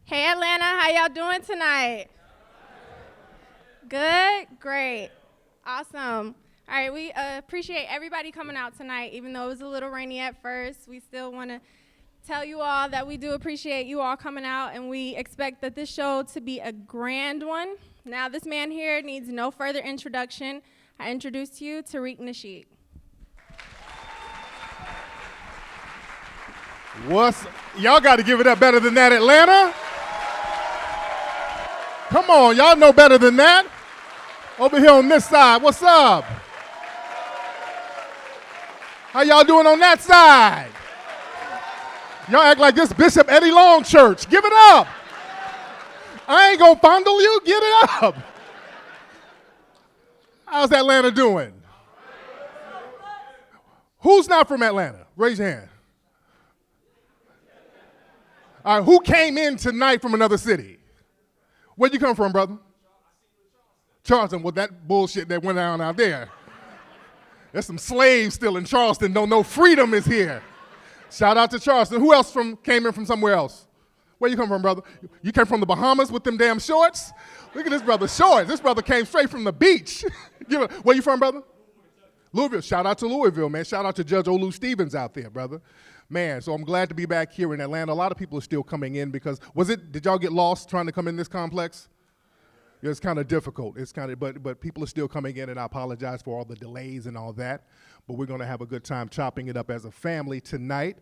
Hey Atlanta, how y'all doing tonight? Good? Great. Awesome. All right, we appreciate everybody coming out tonight. Even though it was a little rainy at first, we still want to tell you all that we do appreciate you all coming out, and we expect that this show to be a grand one. Now, this man here needs no further introduction. I introduce to you Tariq Nasheed. Y'all got to give it up better than that, Atlanta. Come on, y'all know better than that. Over here on this side, what's up? How y'all doing on that side? Y'all act like this Bishop Eddie Long church. Give it up. I ain't gonna fondle you, get it up. How's Atlanta doing? Who's not from Atlanta? Raise your hand. All right, who came in tonight from another city? Where'd you come from, brother? Charleston. Well, that bullshit that went down out there. There's some slaves still in Charleston. Don't know freedom is here. Shout out to Charleston. Who else came in from somewhere else? Where you come from, brother? You came from the Bahamas with them damn shorts? Look at this brother's shorts. This brother came straight from the beach. Where you from, brother? Louisville. Shout out to Louisville, man. Shout out to Judge Olu Stevens out there, brother. Man, so I'm glad to be back here in Atlanta. A lot of people are still coming in because, did y'all get lost trying to come in this complex? Yeah, it's kind of difficult. But people are still coming in, and I apologize for all the delays and all that. But we're going to have a good time chopping it up as a family tonight.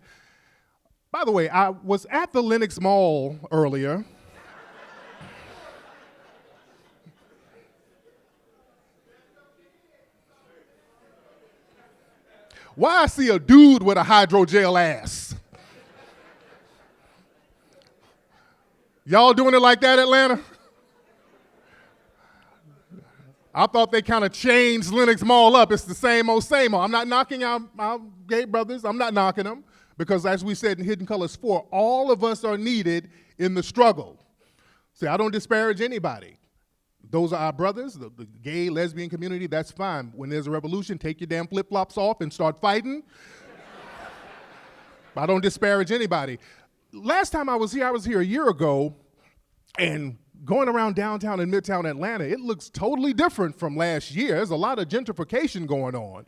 By the way, I was at the Lenox Mall earlier. Why I see a dude with a hydrogel ass? Y'all doing it like that, Atlanta? I thought they kind of changed Lenox Mall up. It's the same old, same old. I'm not knocking our gay brothers. I'm not knocking them because, as we said in Hidden Colors 4, all of us are needed in the struggle. See, I don't disparage anybody. Those are our brothers, the gay, lesbian community, that's fine. When there's a revolution, take your damn flip-flops off and start fighting. I don't disparage anybody. Last time I was here a year ago, and going around downtown and midtown Atlanta, it looks totally different from last year. There's a lot of gentrification going on.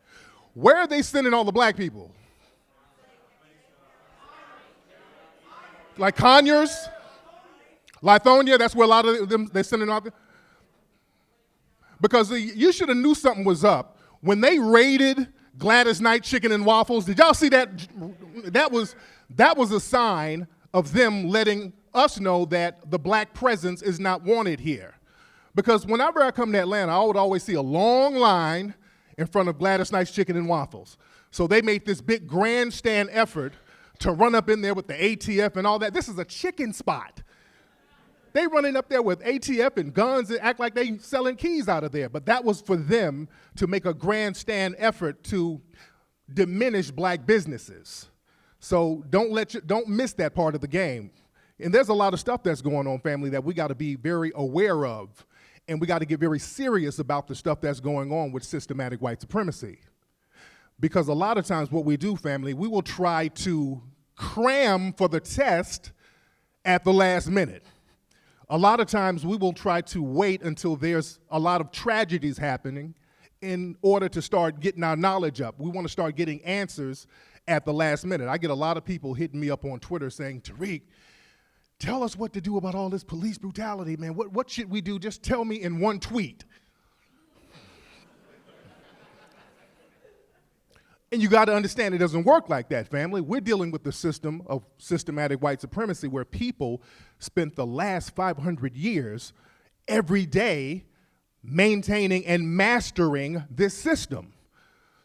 Where are they sending all the black people? Like Conyers? Lithonia, that's where a lot of them, they're sending out there. Because you should have knew something was up. When they raided Gladys Knight Chicken and Waffles, did y'all see that? That was a sign of them letting us know that the black presence is not wanted here. Because whenever I come to Atlanta, I would always see a long line in front of Gladys Knight's Chicken and Waffles. So they made this big grandstand effort to run up in there with the ATF and all that. This is a chicken spot. They running up there with ATF and guns and act like they selling keys out of there. But that was for them to make a grandstand effort to diminish black businesses. So don't miss that part of the game. And there's a lot of stuff that's going on, family, that we got to be very aware of. And we got to get very serious about the stuff that's going on with systematic white supremacy. Because a lot of times what we do, family, we will try to cram for the test at the last minute. A lot of times we will try to wait until there's a lot of tragedies happening in order to start getting our knowledge up. We want to start getting answers at the last minute. I get a lot of people hitting me up on Twitter saying, Tariq, tell us what to do about all this police brutality, man. What should we do? Just tell me in one tweet. And you got to understand it doesn't work like that, family. We're dealing with the system of systematic white supremacy where people spent the last 500 years every day maintaining and mastering this system.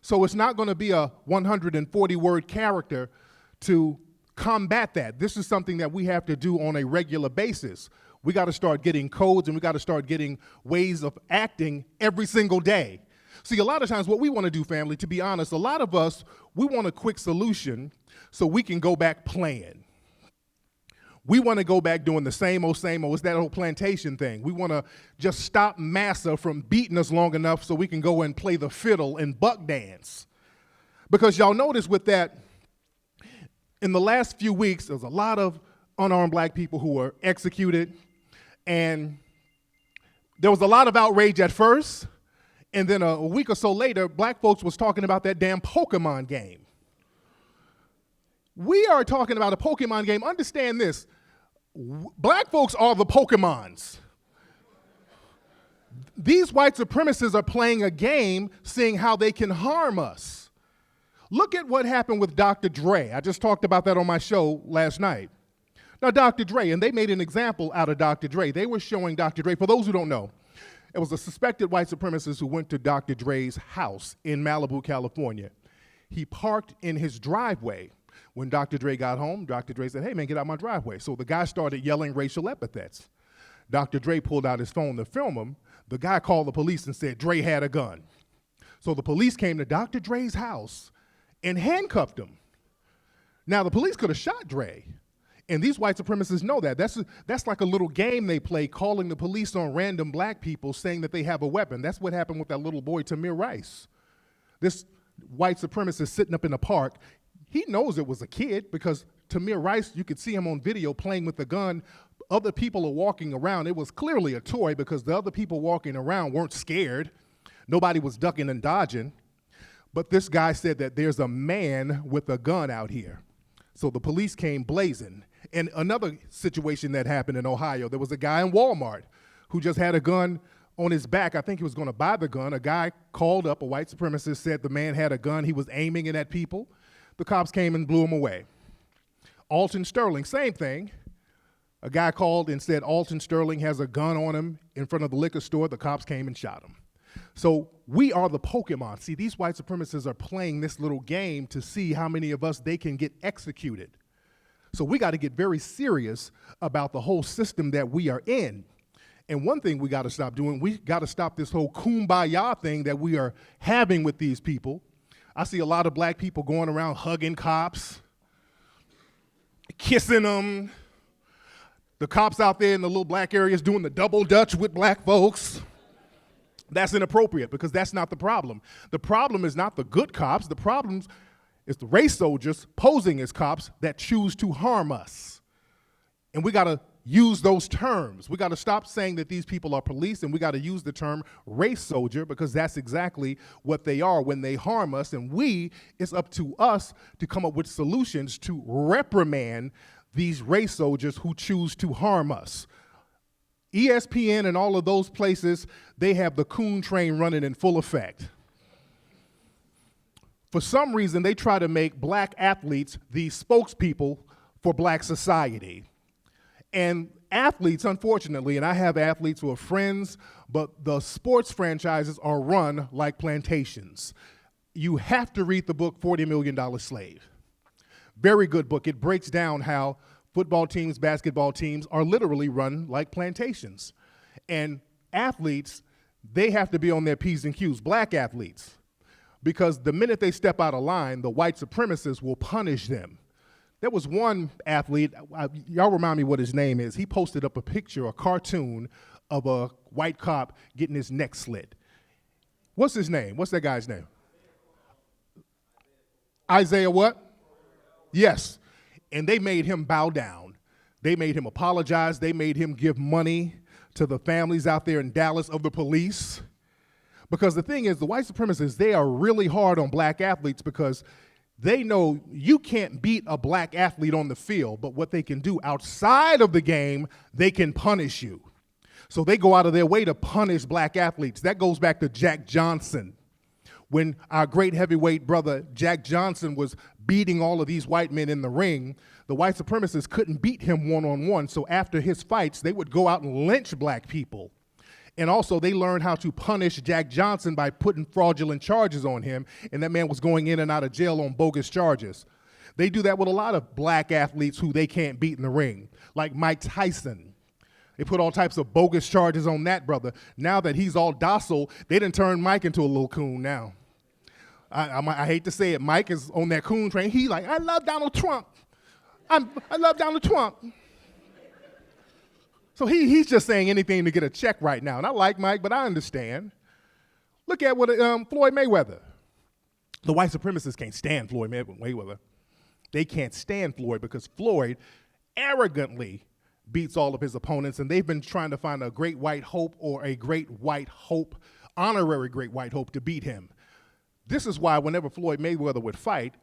So it's not going to be a 140-word character to combat that. This is something that we have to do on a regular basis. We got to start getting codes and we got to start getting ways of acting every single day. See, a lot of times what we want to do, family, to be honest, a lot of us, we want a quick solution so we can go back playing. We want to go back doing the same old. It's that old plantation thing. We want to just stop massa from beating us long enough so we can go and play the fiddle and buck dance. Because y'all notice with that, in the last few weeks, there's a lot of unarmed black people who were executed. And there was a lot of outrage at first. And then a week or so later, black folks was talking about that damn Pokemon game. We are talking about a Pokemon game. Understand this. Black folks are the Pokemons. These white supremacists are playing a game, seeing how they can harm us. Look at what happened with Dr. Dre. I just talked about that on my show last night. Now, Dr. Dre, and they made an example out of Dr. Dre. They were showing Dr. Dre, for those who don't know, it was a suspected white supremacist who went to Dr. Dre's house in Malibu, California. He parked in his driveway. When Dr. Dre got home, Dr. Dre said, "Hey, man, get out my driveway." So the guy started yelling racial epithets. Dr. Dre pulled out his phone to film him. The guy called the police and said Dre had a gun. So the police came to Dr. Dre's house and handcuffed him. Now, the police could have shot Dre. And these white supremacists know that. That's like a little game they play, calling the police on random black people, saying that they have a weapon. That's what happened with that little boy, Tamir Rice. This white supremacist sitting up in the park, he knows it was a kid because Tamir Rice, you could see him on video playing with a gun. Other people are walking around. It was clearly a toy because the other people walking around weren't scared. Nobody was ducking and dodging. But this guy said that there's a man with a gun out here. So the police came blazing. And another situation that happened in Ohio, there was a guy in Walmart who just had a gun on his back. I think he was going to buy the gun. A guy called up, a white supremacist, said the man had a gun. He was aiming it at people. The cops came and blew him away. Alton Sterling, same thing. A guy called and said Alton Sterling has a gun on him in front of the liquor store. The cops came and shot him. So we are the Pokemon. See, these white supremacists are playing this little game to see how many of us they can get executed. So we got to get very serious about the whole system that we are in. And one thing we got to stop doing, we got to stop this whole kumbaya thing that we are having with these people. I see a lot of black people going around hugging cops, kissing them. The cops out there in the little black areas doing the double dutch with black folks. That's inappropriate because that's not the problem. The problem is not the good cops. The problem is the race soldiers posing as cops that choose to harm us. And we got to use those terms. We got to stop saying that these people are police, and we got to use the term race soldier because that's exactly what they are when they harm us. And it's up to us to come up with solutions to reprimand these race soldiers who choose to harm us. ESPN and all of those places, they have the coon train running in full effect. For some reason, they try to make black athletes the spokespeople for black society. And athletes, unfortunately, and I have athletes who are friends, but the sports franchises are run like plantations. You have to read the book, $40 Million Slave. Very good book. It breaks down how football teams, basketball teams are literally run like plantations. And athletes, they have to be on their P's and Q's, black athletes, because the minute they step out of line, the white supremacists will punish them. There was one athlete, y'all remind me what his name is. He posted up a picture, a cartoon of a white cop getting his neck slit. What's his name? What's that guy's name? Isaiah what? Yes. And they made him bow down. They made him apologize. They made him give money to the families out there in Dallas of the police. Because the thing is, the white supremacists, they are really hard on black athletes because they know you can't beat a black athlete on the field, but what they can do outside of the game, they can punish you. So they go out of their way to punish black athletes. That goes back to Jack Johnson. When our great heavyweight brother Jack Johnson was beating all of these white men in the ring, the white supremacists couldn't beat him one-on-one, so after his fights, they would go out and lynch black people. And also, they learned how to punish Jack Johnson by putting fraudulent charges on him, and that man was going in and out of jail on bogus charges. They do that with a lot of black athletes who they can't beat in the ring, like Mike Tyson. They put all types of bogus charges on that brother. Now that he's all docile, they done turned Mike into a little coon now. I hate to say it, Mike is on that coon train. He like, I love Donald Trump. I love Donald Trump. So he's just saying anything to get a check right now. And I like Mike, but I understand. Look at what Floyd Mayweather. The white supremacists can't stand Floyd Mayweather. They can't stand Floyd because Floyd arrogantly beats all of his opponents, and they've been trying to find a great white hope or a great white hope, honorary great white hope, to beat him. This is why whenever Floyd Mayweather would fight,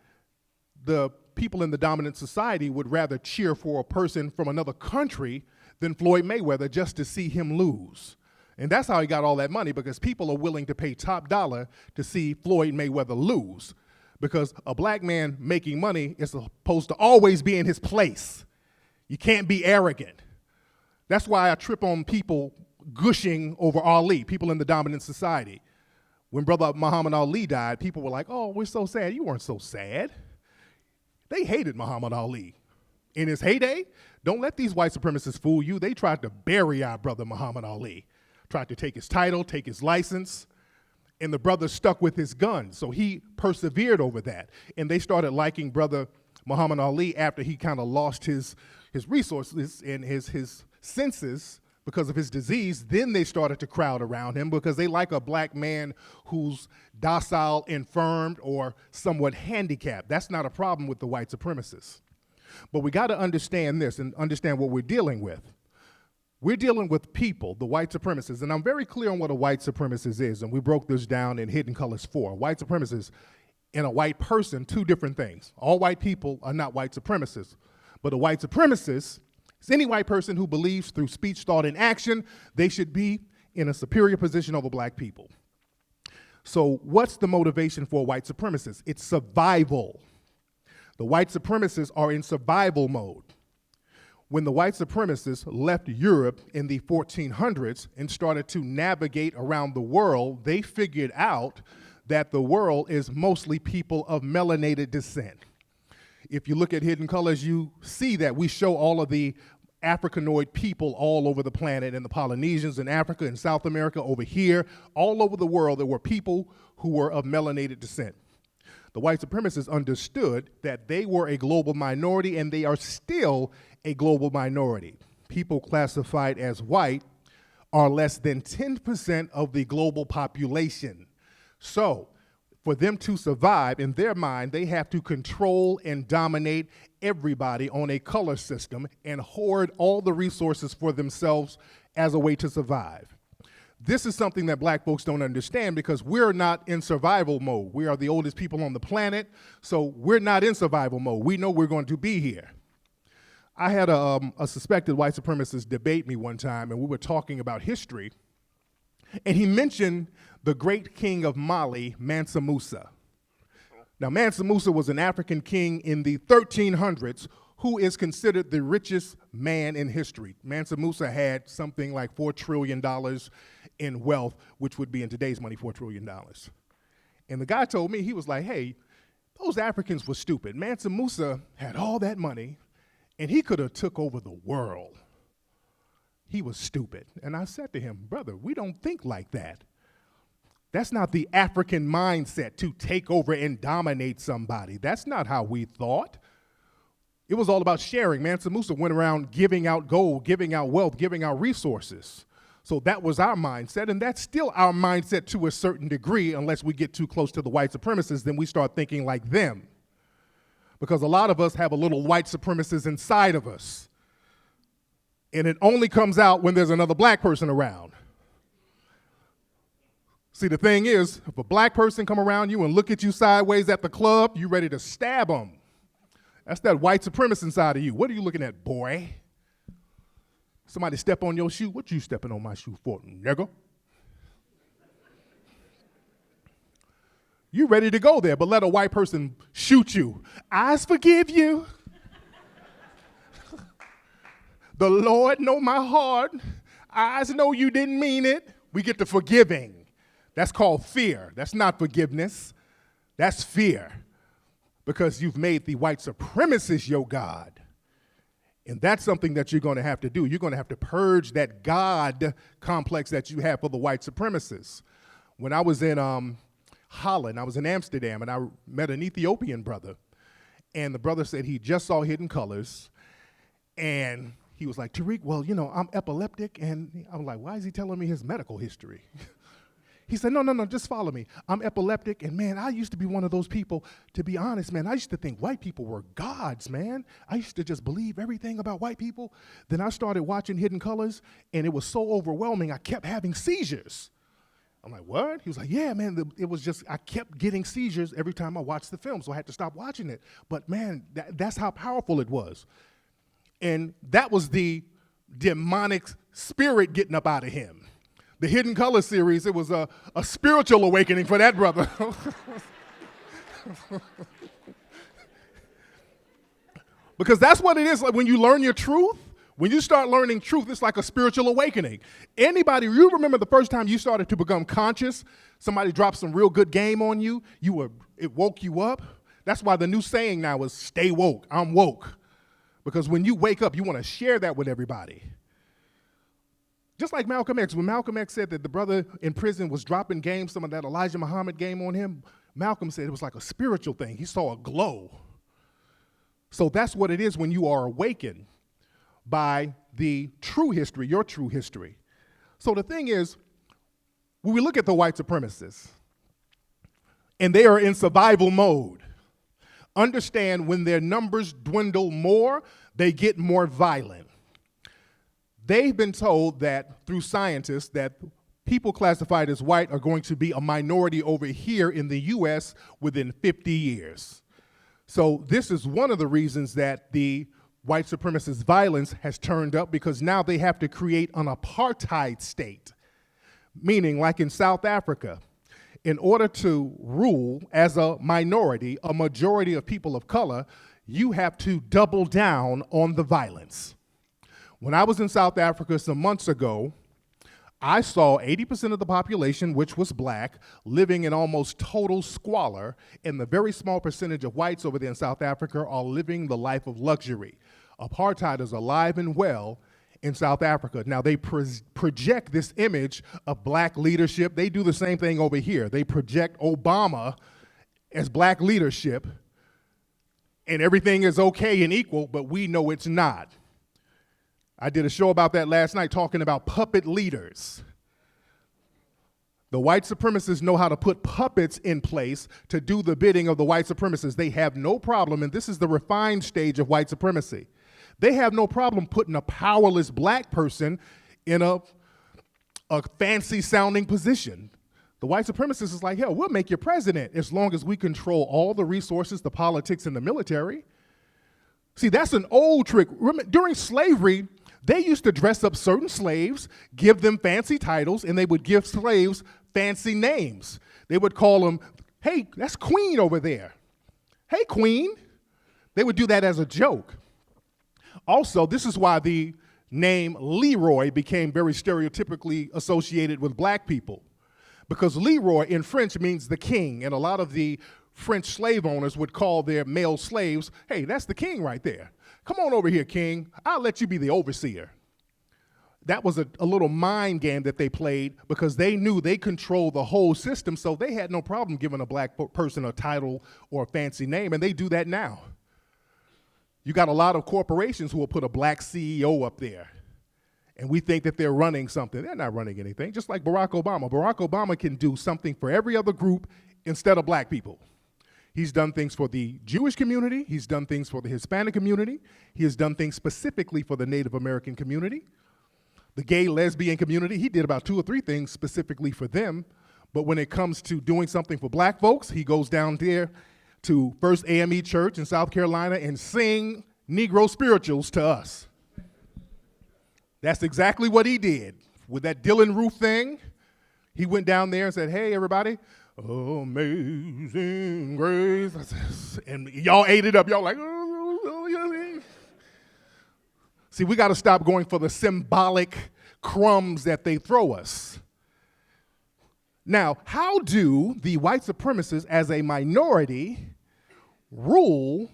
the people in the dominant society would rather cheer for a person from another country than Floyd Mayweather just to see him lose. And that's how he got all that money, because people are willing to pay top dollar to see Floyd Mayweather lose. Because a black man making money is supposed to always be in his place. You can't be arrogant. That's why I trip on people gushing over Ali, people in the dominant society. When Brother Muhammad Ali died, people were like, oh, we're so sad. You weren't so sad. They hated Muhammad Ali. In his heyday, don't let these white supremacists fool you. They tried to bury our brother Muhammad Ali, tried to take his title, take his license, and the brother stuck with his gun. So he persevered over that. And they started liking Brother Muhammad Ali after he kind of lost his resources and his senses because of his disease. Then they started to crowd around him because they like a black man who's docile, infirmed, or somewhat handicapped. That's not a problem with the white supremacists. But we got to understand this and understand what we're dealing with. We're dealing with people, the white supremacists, and I'm very clear on what a white supremacist is, and we broke this down in Hidden Colors 4. White supremacists and a white person, two different things. All white people are not white supremacists, but a white supremacist is any white person who believes through speech, thought, and action they should be in a superior position over black people. So what's the motivation for a white supremacist? It's survival. The white supremacists are in survival mode. When the white supremacists left Europe in the 1400s and started to navigate around the world, they figured out that the world is mostly people of melanated descent. If you look at Hidden Colors, you see that we show all of the Africanoid people all over the planet, and the Polynesians in Africa and South America over here, all over the world, there were people who were of melanated descent. The white supremacists understood that they were a global minority, and they are still a global minority. People classified as white are less than 10% of the global population. So, for them to survive, in their mind, they have to control and dominate everybody on a color system and hoard all the resources for themselves as a way to survive. This is something that black folks don't understand because we're not in survival mode. We are the oldest people on the planet, so we're not in survival mode. We know we're going to be here. I had a suspected white supremacist debate me one time, and we were talking about history, and he mentioned the great king of Mali, Mansa Musa. Now, Mansa Musa was an African king in the 1300s who is considered the richest man in history. Mansa Musa had something like $4 trillion in wealth, which would be in today's money $4 trillion. And the guy told me, he was like, hey, those Africans were stupid. Mansa Musa had all that money, and he could have took over the world. He was stupid. And I said to him, brother, we don't think like that. That's not the African mindset to take over and dominate somebody. That's not how we thought. It was all about sharing. Mansa Musa went around giving out gold, giving out wealth, giving out resources. So that was our mindset, and that's still our mindset to a certain degree, unless we get too close to the white supremacists, then we start thinking like them. Because a lot of us have a little white supremacist inside of us. And it only comes out when there's another black person around. See, the thing is, if a black person come around you and look at you sideways at the club, you ready to stab them. That's that white supremacist inside of you. What are you looking at, boy? Somebody step on your shoe. What you stepping on my shoe for, nigga? You ready to go there, but let a white person shoot you. I forgive you. The Lord know my heart. Eyes know you didn't mean it. We get to forgiving. That's called fear. That's not forgiveness. That's fear. Because you've made the white supremacist your God. And that's something that you're going to have to do. You're going to have to purge that God complex that you have for the white supremacists. When I was in Holland, I was in Amsterdam, and I met an Ethiopian brother. And the brother said he just saw Hidden Colors. And he was like, Tariq, well, you know, I'm epileptic. And I was like, why is he telling me his medical history? He said, no, just follow me. I'm epileptic, and man, I used to be one of those people, to be honest, man, I used to think white people were gods, man. I used to just believe everything about white people. Then I started watching Hidden Colors, and it was so overwhelming, I kept having seizures. I'm like, what? He was like, yeah, man, it was just, I kept getting seizures every time I watched the film, so I had to stop watching it. But man, that's how powerful it was. And that was the demonic spirit getting up out of him. The Hidden Color series, it was a spiritual awakening for that brother. Because that's what it is. Like when you learn your truth, when you start learning truth, it's like a spiritual awakening. Anybody, you remember the first time you started to become conscious, somebody dropped some real good game on you, it woke you up? That's why the new saying now is stay woke. I'm woke. Because when you wake up, you want to share that with everybody. Just like Malcolm X. When Malcolm X said that the brother in prison was dropping game, some of that Elijah Muhammad game on him, Malcolm said it was like a spiritual thing. He saw a glow. So that's what it is when you are awakened by the true history, your true history. So the thing is, when we look at the white supremacists, and they are in survival mode, understand when their numbers dwindle more, they get more violent. They've been told that through scientists that people classified as white are going to be a minority over here in the US within 50 years. So this is one of the reasons that the white supremacist violence has turned up, because now they have to create an apartheid state, meaning like in South Africa, in order to rule as a minority, a majority of people of color, you have to double down on the violence. When I was in South Africa some months ago, I saw 80% of the population, which was black, living in almost total squalor, and the very small percentage of whites over there in South Africa are living the life of luxury. Apartheid is alive and well in South Africa. Now, they project this image of black leadership. They do the same thing over here. They project Obama as black leadership, and everything is okay and equal, but we know it's not. I did a show about that last night talking about puppet leaders. The white supremacists know how to put puppets in place to do the bidding of the white supremacists. They have no problem, and this is the refined stage of white supremacy. They have no problem putting a powerless black person in a fancy-sounding position. The white supremacist is like, hell, we'll make you president as long as we control all the resources, the politics, and the military. See, that's an old trick. During slavery, they used to dress up certain slaves, give them fancy titles, and they would give slaves fancy names. They would call them, hey, that's Queen over there. Hey, Queen. They would do that as a joke. Also, this is why the name Leroy became very stereotypically associated with black people, because Leroy in French means the king, and a lot of the French slave owners would call their male slaves, hey, that's the king right there. Come on over here, king. I'll let you be the overseer. That was a little mind game that they played because they knew they controlled the whole system, so they had no problem giving a black person a title or a fancy name, and they do that now. You got a lot of corporations who will put a black CEO up there, and we think that they're running something. They're not running anything, just like Barack Obama. Barack Obama can do something for every other group instead of black people. He's done things for the Jewish community. He's done things for the Hispanic community. He has done things specifically for the Native American community. The gay, lesbian community, he did about 2 or 3 things specifically for them. But when it comes to doing something for black folks, he goes down there to First AME Church in South Carolina and sing Negro spirituals to us. That's exactly what he did. With that Dylan Roof thing, he went down there and said, hey, everybody, amazing grace. And y'all ate it up. Y'all like, oh. See, we got to stop going for the symbolic crumbs that they throw us. Now, how do the white supremacists as a minority rule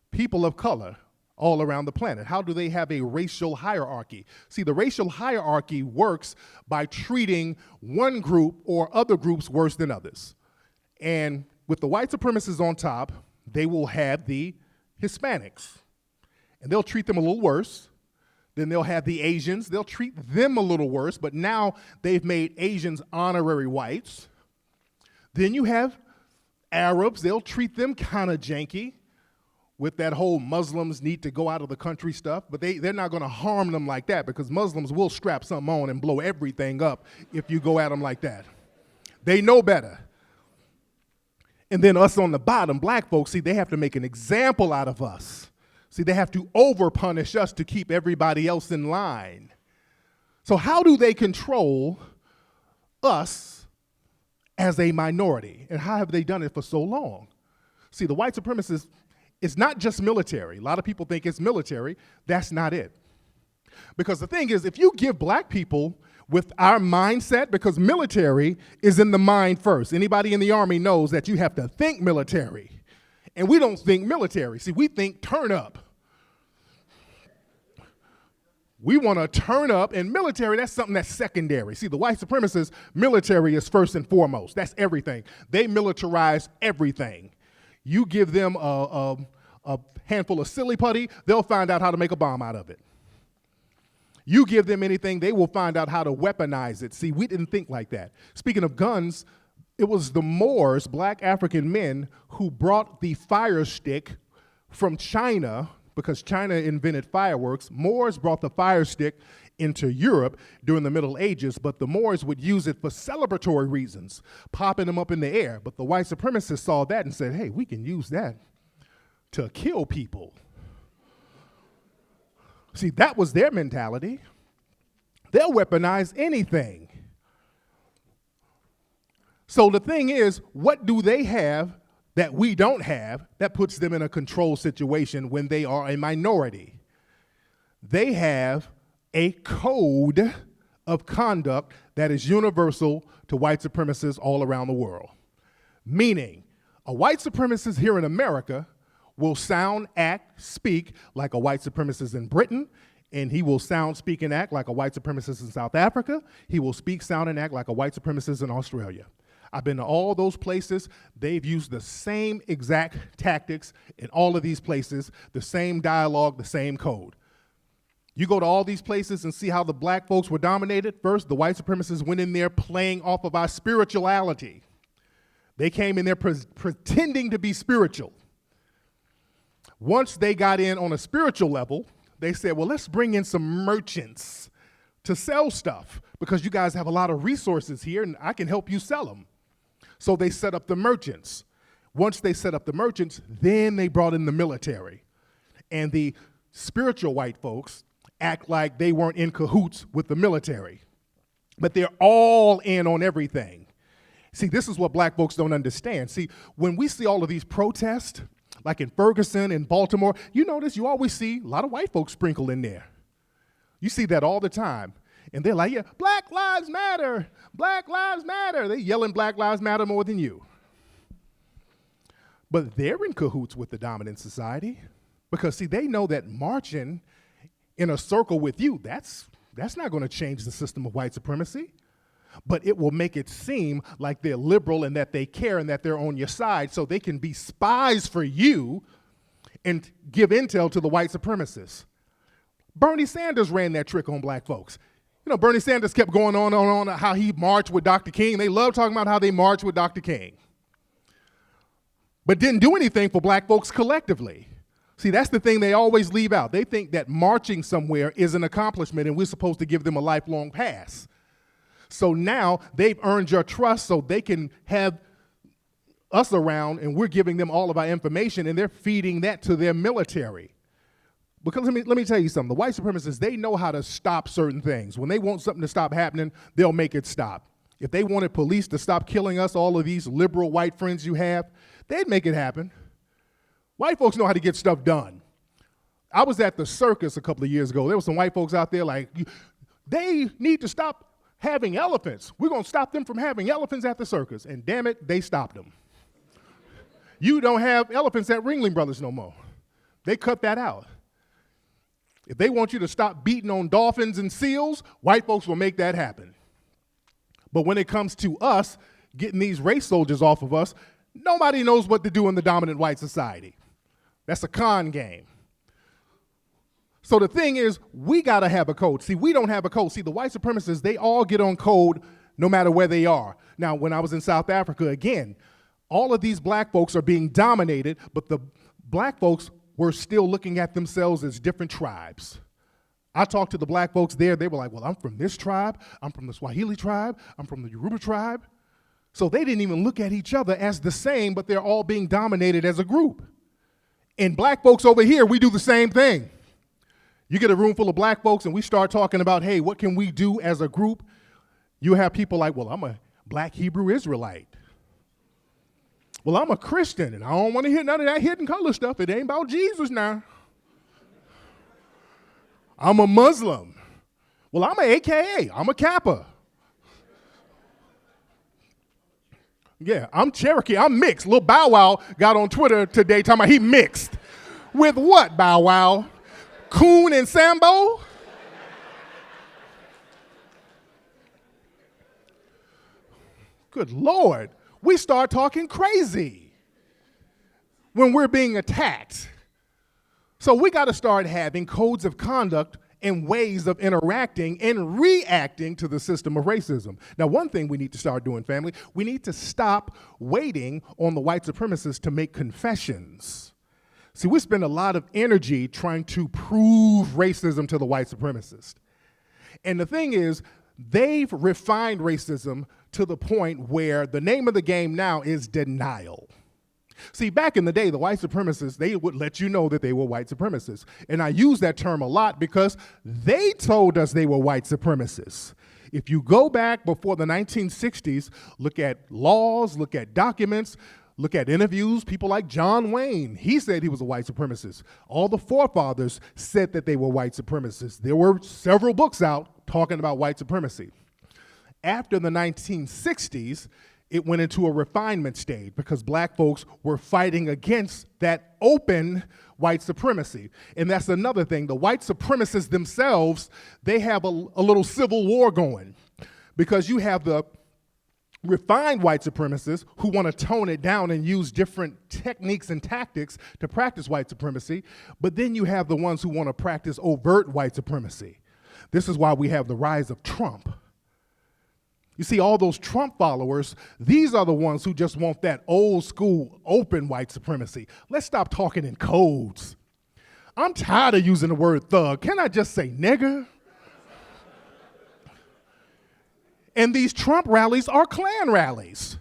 people of color all around the planet? How do they have a racial hierarchy? See, the racial hierarchy works by treating one group or other groups worse than others. And with the white supremacists on top, they will have the Hispanics. And they'll treat them a little worse. Then they'll have the Asians. They'll treat them a little worse, but now they've made Asians honorary whites. Then you have Arabs. They'll treat them kind of janky with that whole Muslims need to go out of the country stuff, but they're not going to harm them like that because Muslims will strap something on and blow everything up if you go at them like that. They know better. And then us on the bottom, black folks, see, they have to make an example out of us. See, they have to over-punish us to keep everybody else in line. So how do they control us as a minority? And how have they done it for so long? See, the white supremacists, it's not just military. A lot of people think it's military. That's not it. Because the thing is, if you give black people with our mindset, because military is in the mind first. Anybody in the Army knows that you have to think military. And we don't think military. See, we think turn up. We want to turn up, and military, that's something that's secondary. See, the white supremacists, military is first and foremost. That's everything. They militarize everything. You give them a handful of silly putty, they'll find out how to make a bomb out of it. You give them anything, they will find out how to weaponize it. See, we didn't think like that. Speaking of guns, it was the Moors, black African men, who brought the fire stick from China, because China invented fireworks. Moors brought the fire stick into Europe during the Middle Ages, but the Moors would use it for celebratory reasons, popping them up in the air. But the white supremacists saw that and said, hey, we can use that to kill people. See, that was their mentality. They'll weaponize anything. So the thing is, what do they have that we don't have that puts them in a control situation when they are a minority? They have a code of conduct that is universal to white supremacists all around the world. Meaning, a white supremacist here in America will sound, act, speak like a white supremacist in Britain, and he will sound, speak, and act like a white supremacist in South Africa. He will speak, sound, and act like a white supremacist in Australia. I've been to all those places. They've used the same exact tactics in all of these places, the same dialogue, the same code. You go to all these places and see how the black folks were dominated. First, the white supremacists went in there playing off of our spirituality. They came in there pretending to be spiritual. Once they got in on a spiritual level, they said, well, let's bring in some merchants to sell stuff because you guys have a lot of resources here and I can help you sell them. So they set up the merchants. Once they set up the merchants, then they brought in the military. And the spiritual white folks act like they weren't in cahoots with the military. But they're all in on everything. See, this is what black folks don't understand. See, when we see all of these protests, like in Ferguson and Baltimore, you notice you always see a lot of white folks sprinkled in there. You see that all the time. And they're like, yeah, Black Lives Matter, Black Lives Matter. They're yelling Black Lives Matter more than you. But they're in cahoots with the dominant society because, see, they know that marching in a circle with you, that's not going to change the system of white supremacy. But it will make it seem like they're liberal and that they care and that they're on your side so they can be spies for you and give intel to the white supremacists. Bernie Sanders ran that trick on black folks. You know, Bernie Sanders kept going on how he marched with Dr. King. They love talking about how they marched with Dr. King. But didn't do anything for black folks collectively. See, that's the thing they always leave out. They think that marching somewhere is an accomplishment and we're supposed to give them a lifelong pass. So now they've earned your trust so they can have us around and we're giving them all of our information and they're feeding that to their military. Because let me tell you something. The white supremacists, they know how to stop certain things. When they want something to stop happening, they'll make it stop. If they wanted police to stop killing us, all of these liberal white friends you have, they'd make it happen. White folks know how to get stuff done. I was at the circus a couple of years ago. There were some white folks out there like, they need to stop having elephants. We're going to stop them from having elephants at the circus. And damn it, they stopped them. You don't have elephants at Ringling Brothers no more. They cut that out. If they want you to stop beating on dolphins and seals, white folks will make that happen. But when it comes to us getting these race soldiers off of us, nobody knows what to do in the dominant white society. That's a con game. So the thing is, we got to have a code. See, we don't have a code. See, the white supremacists, they all get on code no matter where they are. Now, when I was in South Africa, again, all of these black folks are being dominated, but the black folks were still looking at themselves as different tribes. I talked to the black folks there. They were like, well, I'm from this tribe. I'm from the Swahili tribe. I'm from the Yoruba tribe. So they didn't even look at each other as the same, but they're all being dominated as a group. And black folks over here, we do the same thing. You get a room full of black folks and we start talking about, hey, what can we do as a group? You have people like, well, I'm a black Hebrew Israelite. Well, I'm a Christian and I don't want to hear none of that hidden color stuff. It ain't about Jesus now. I'm a Muslim. Well, I'm a AKA. I'm a Kappa. Yeah, I'm Cherokee. I'm mixed. Lil Bow Wow got on Twitter today talking about he mixed. With what, Bow Wow? Coon and Sambo? Good Lord. We start talking crazy when we're being attacked. So we got to start having codes of conduct and ways of interacting and reacting to the system of racism. Now, one thing we need to start doing, family, we need to stop waiting on the white supremacists to make confessions. See, we spend a lot of energy trying to prove racism to the white supremacists. And the thing is, they've refined racism to the point where the name of the game now is denial. See, back in the day, the white supremacists, they would let you know that they were white supremacists. And I use that term a lot because they told us they were white supremacists. If you go back before the 1960s, look at laws, look at documents, look at interviews, people like John Wayne, he said he was a white supremacist. All the forefathers said that they were white supremacists. There were several books out talking about white supremacy. After the 1960s, it went into a refinement stage because black folks were fighting against that open white supremacy. And that's another thing. The white supremacists themselves, they have a little civil war going because you have the refined white supremacists who want to tone it down and use different techniques and tactics to practice white supremacy. But then you have the ones who want to practice overt white supremacy. This is why we have the rise of Trump. You see, all those Trump followers, these are the ones who just want that old school open white supremacy. Let's stop talking in codes. I'm tired of using the word thug. Can I just say nigger? And these Trump rallies are Klan rallies.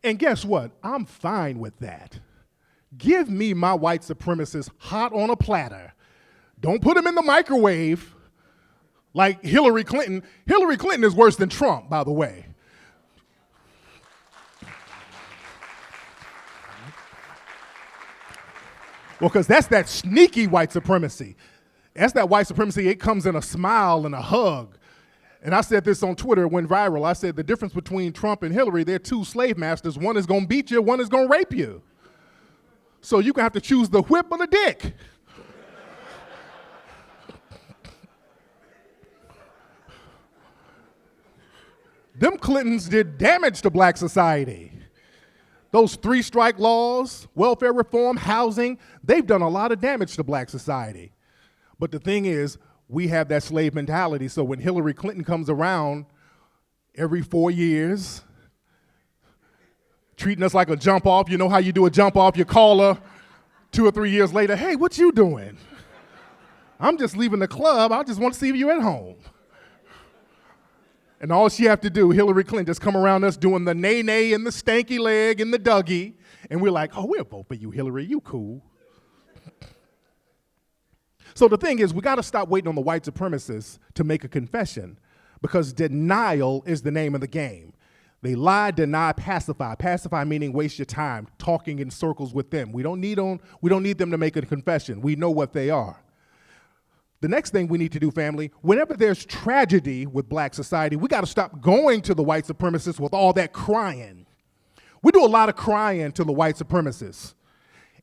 And guess what? I'm fine with that. Give me my white supremacists hot on a platter. Don't put them in the microwave. Like Hillary Clinton. Hillary Clinton is worse than Trump, by the way. Well, because that's that sneaky white supremacy. That's that white supremacy, it comes in a smile and a hug. And I said this on Twitter, it went viral. I said the difference between Trump and Hillary, they're two slave masters. One is going to beat you, one is going to rape you. So you're going to have to choose the whip or the dick. Them Clintons did damage to black society. Those 3-strike laws, welfare reform, housing, they've done a lot of damage to black society. But the thing is, we have that slave mentality. So when Hillary Clinton comes around every 4 years, treating us like a jump off, you know how you do a jump off, you call her 2 or 3 years later, hey, what you doing? I'm just leaving the club, I just want to see if you're at home. And all she have to do, Hillary Clinton, just come around us doing the nay-nay and the stanky leg and the Dougie, and we're like, oh, we'll vote for you, Hillary, you cool. So the thing is, we got to stop waiting on the white supremacists to make a confession because denial is the name of the game. They lie, deny, pacify. Pacify meaning waste your time talking in circles with them. We don't need them to make a confession. We know what they are. The next thing we need to do, family, whenever there's tragedy with black society, we got to stop going to the white supremacists with all that crying. We do a lot of crying to the white supremacists.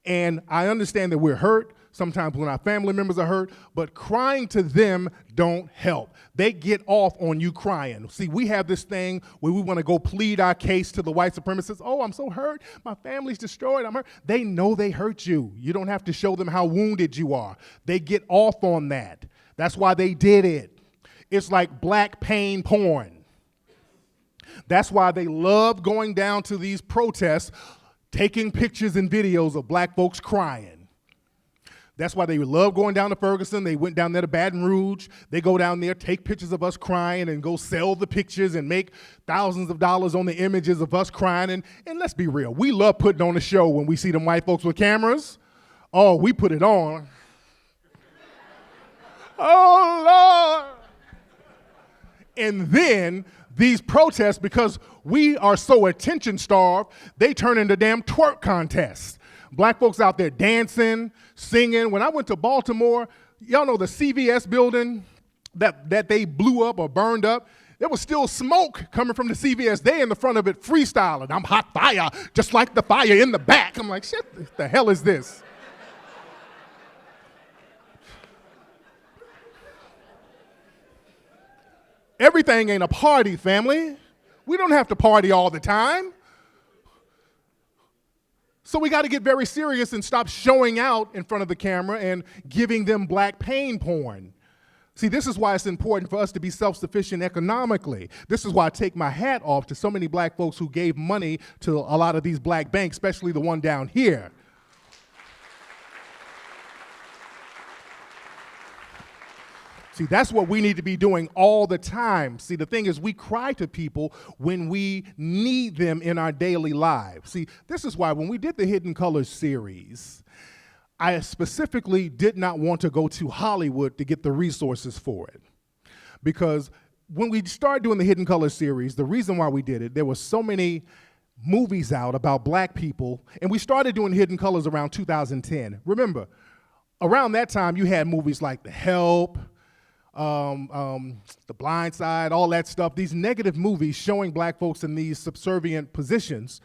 And I understand that we're hurt. sometimes when our family members are hurt, but crying to them don't help. They get off on you crying. See, we have this thing where we want to go plead our case to the white supremacists. Oh, I'm so hurt. My family's destroyed. I'm hurt. They know they hurt you. You don't have to show them how wounded you are. They get off on that. That's why they did it. It's like black pain porn. That's why they love going down to these protests, taking pictures and videos of black folks crying. That's why they love going down to Ferguson. They went down there to Baton Rouge. They go down there, take pictures of us crying, and go sell the pictures and make thousands of dollars on the images of us crying. And let's be real, we love putting on a show when we see them white folks with cameras. Oh, we put it on. Oh, Lord. And then these protests, because we are so attention-starved, they turn into damn twerk contests. Black folks out there dancing, singing. When I went to Baltimore, y'all know the CVS building that they blew up or burned up? There was still smoke coming from the CVS. They in the front of it freestyling. I'm hot fire, just like the fire in the back. I'm like, shit, what the hell is this? Everything ain't a party, family. We don't have to party all the time. So we got to get very serious and stop showing out in front of the camera and giving them black pain porn. See, this is why it's important for us to be self-sufficient economically. This is why I take my hat off to so many black folks who gave money to a lot of these black banks, especially the one down here. See, that's what we need to be doing all the time. See, the thing is, we cry to people when we need them in our daily lives. See, this is why when we did the Hidden Colors series, I specifically did not want to go to Hollywood to get the resources for it. Because when we started doing the Hidden Colors series, the reason why we did it, there were so many movies out about black people, and we started doing Hidden Colors around 2010. Remember, around that time, you had movies like The Help, The Blind Side, all that stuff, these negative movies showing black folks in these subservient positions.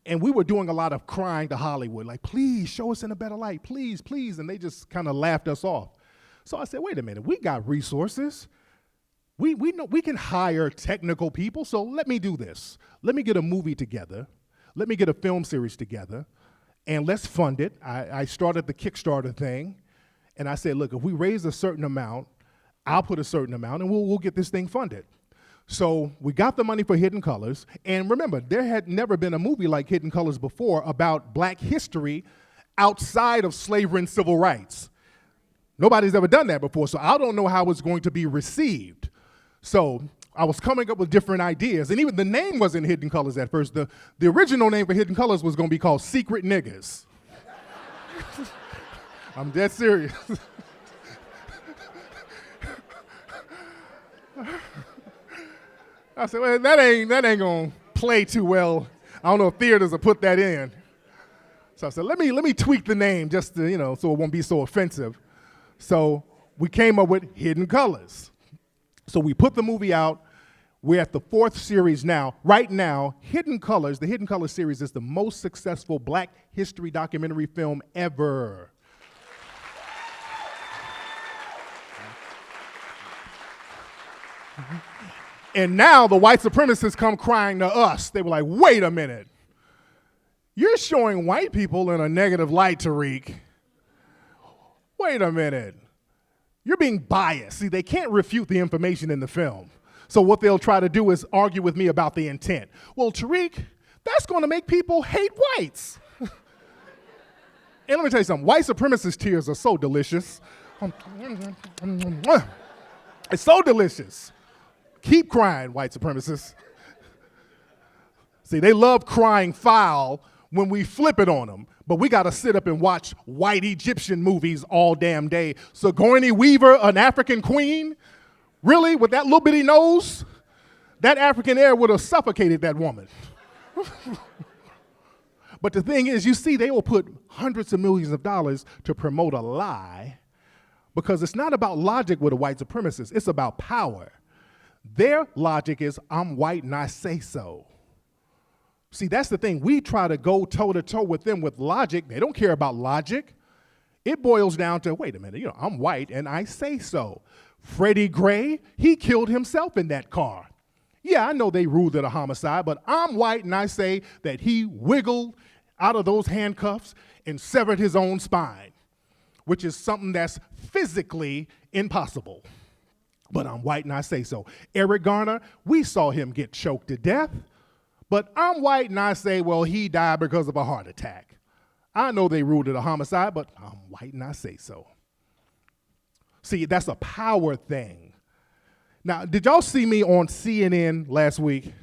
And we were doing a lot of crying to Hollywood, like, please show us in a better light, please, please. And they just kind of laughed us off. So I said, wait a minute, we got resources. We know we can hire technical people, so let me do this. Let me get a movie together. Let me get a film series together, and let's fund it. I started the Kickstarter thing, and I said, look, if we raise a certain amount, I'll put a certain amount, and we'll get this thing funded. So we got the money for Hidden Colors, and remember, there had never been a movie like Hidden Colors before about black history outside of slavery and civil rights. Nobody's ever done that before, so I don't know how it's going to be received. So I was coming up with different ideas, and even the name wasn't Hidden Colors at first. The original name for Hidden Colors was going to be called Secret Niggas. I'm dead serious. I said, well, that ain't gonna play too well. I don't know if theaters will put that in. So I said, let me tweak the name just to, so it won't be so offensive. So we came up with Hidden Colors. So we put the movie out. We're at the 4th series now. Right now, Hidden Colors, the Hidden Colors series is the most successful black history documentary film ever. And now the white supremacists come crying to us. They were like, wait a minute. You're showing white people in a negative light, Tariq. Wait a minute. You're being biased. See, they can't refute the information in the film. So what they'll try to do is argue with me about the intent. Well, Tariq, that's going to make people hate whites. And let me tell you something. White supremacist tears are so delicious. It's so delicious. Keep crying, white supremacists. See, they love crying foul when we flip it on them, but we got to sit up and watch white Egyptian movies all damn day. Sigourney Weaver, an African queen? Really? With that little bitty nose? That African air would have suffocated that woman. But the thing is, you see, they will put hundreds of millions of dollars to promote a lie because it's not about logic with a white supremacist. It's about power. Their logic is, I'm white and I say so. See, that's the thing. We try to go toe-to-toe with them with logic. They don't care about logic. It boils down to, wait a minute, I'm white and I say so. Freddie Gray, he killed himself in that car. Yeah, I know they ruled it a homicide, but I'm white and I say that he wiggled out of those handcuffs and severed his own spine, which is something that's physically impossible. But I'm white and I say so. Eric Garner, we saw him get choked to death, but I'm white and I say, well, he died because of a heart attack. I know they ruled it a homicide, but I'm white and I say so. See, that's a power thing. Now, did y'all see me on CNN last week?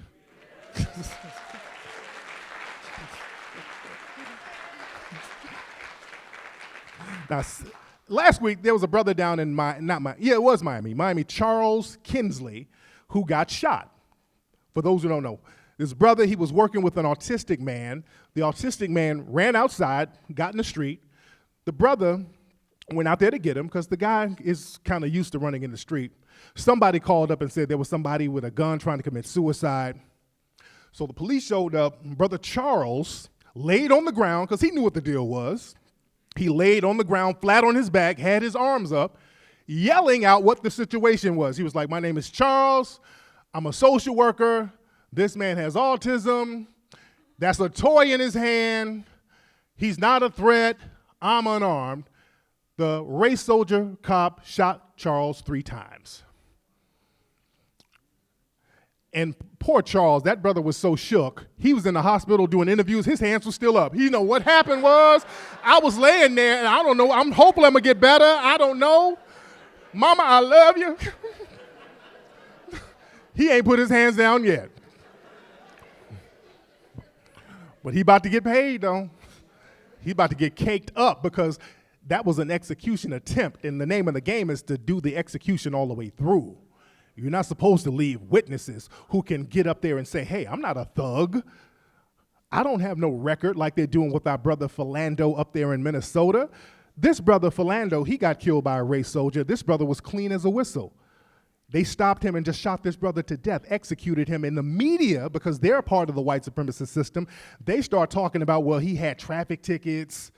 Now, last week, there was a brother down in Miami, Charles Kinsley, who got shot. For those who don't know, this brother, he was working with an autistic man. The autistic man ran outside, got in the street. The brother went out there to get him because the guy is kind of used to running in the street. Somebody called up and said there was somebody with a gun trying to commit suicide. So the police showed up. Brother Charles laid on the ground because he knew what the deal was. He laid on the ground, flat on his back, had his arms up, yelling out what the situation was. He was like, my name is Charles. I'm a social worker. This man has autism. That's a toy in his hand. He's not a threat. I'm unarmed. The race soldier cop shot Charles 3 times. And poor Charles, that brother was so shook. He was in the hospital doing interviews. His hands were still up. You know what happened was, I was laying there, and I don't know. I'm hoping I'm going to get better. I don't know. Mama, I love you. He ain't put his hands down yet. But he about to get paid, though. He about to get caked up because that was an execution attempt, and the name of the game is to do the execution all the way through. You're not supposed to leave witnesses who can get up there and say, hey, I'm not a thug. I don't have no record like they're doing with our brother Philando up there in Minnesota. This brother Philando, he got killed by a race soldier. This brother was clean as a whistle. They stopped him and just shot this brother to death, executed him. In the media, because they're part of the white supremacist system, they start talking about, well, he had traffic tickets.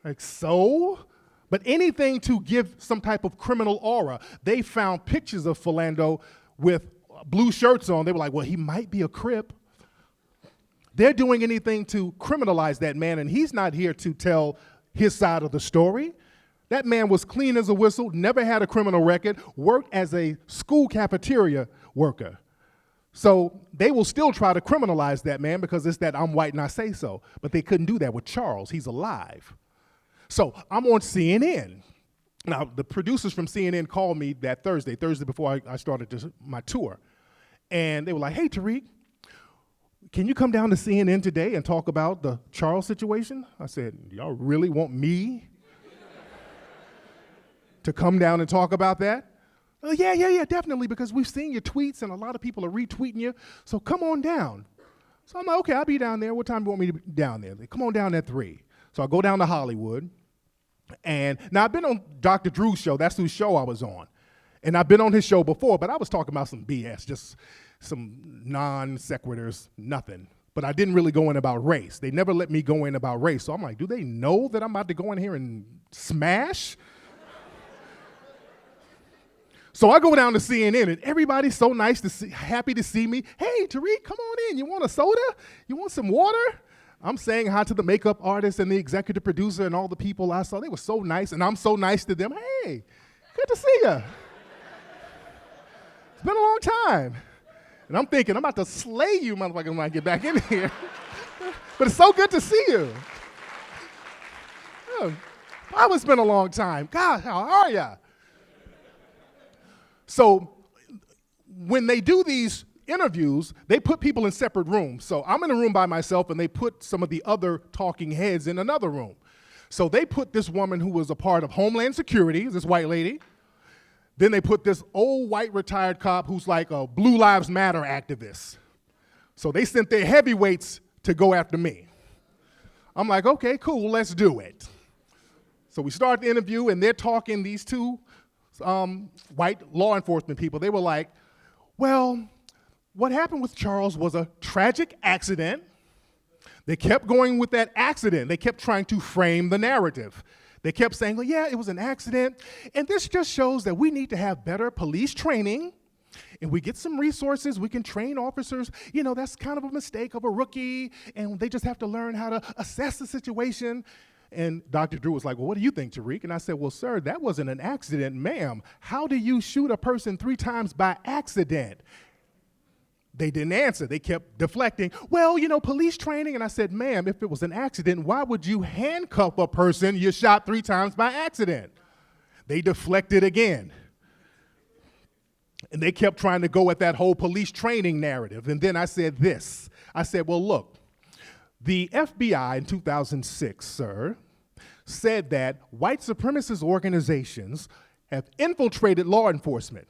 Like, so? But anything to give some type of criminal aura. They found pictures of Philando with blue shirts on. They were like, well, he might be a Crip. They're doing anything to criminalize that man, and he's not here to tell his side of the story. That man was clean as a whistle, never had a criminal record, worked as a school cafeteria worker. So they will still try to criminalize that man because it's that I'm white and I say so. But they couldn't do that with Charles. He's alive. So I'm on CNN. Now, the producers from CNN called me that Thursday before I started my tour. And they were like, hey, Tariq, can you come down to CNN today and talk about the Charles situation? I said, y'all really want me to come down and talk about that? Oh, yeah, definitely, because we've seen your tweets and a lot of people are retweeting you, so come on down. So I'm like, okay, I'll be down there. What time do you want me to be down there? They come on down at 3. So I go down to Hollywood, and now I've been on Dr. Drew's show. That's whose show I was on. And I've been on his show before, but I was talking about some BS, just some non-sequiturs, nothing. But I didn't really go in about race. They never let me go in about race. So I'm like, do they know that I'm about to go in here and smash? So I go down to CNN, and everybody's so nice to see, happy to see me. Hey, Tariq, come on in. You want a soda? You want some water? I'm saying hi to the makeup artist and the executive producer and all the people I saw. They were so nice, and I'm so nice to them. Hey, good to see you. It's been a long time. And I'm thinking, I'm about to slay you, motherfucker, when I get back in here. But it's so good to see you. Oh, it's been a long time. God, how are ya? So when they do these interviews, they put people in separate rooms. So I'm in a room by myself, and they put some of the other talking heads in another room. So they put this woman who was a part of Homeland Security, this white lady. Then they put this old white retired cop who's like a Blue Lives Matter activist. So they sent their heavyweights to go after me. I'm like, okay, cool, let's do it. So we start the interview, and they're talking, these two white law enforcement people. They were like, well, what happened with Charles was a tragic accident. They kept going with that accident. They kept trying to frame the narrative. They kept saying, well, yeah, it was an accident. And this just shows that we need to have better police training. And we get some resources, we can train officers. You know, that's kind of a mistake of a rookie, and they just have to learn how to assess the situation. And Dr. Drew was like, well, what do you think, Tariq? And I said, well, sir, that wasn't an accident, ma'am. How do you shoot a person 3 times by accident? They didn't answer. They kept deflecting. Well, you know, police training. And I said, ma'am, if it was an accident, why would you handcuff a person you shot 3 times by accident? They deflected again. And they kept trying to go at that whole police training narrative. And then I said this. I said, well, look, the FBI in 2006, sir, said that white supremacist organizations have infiltrated law enforcement.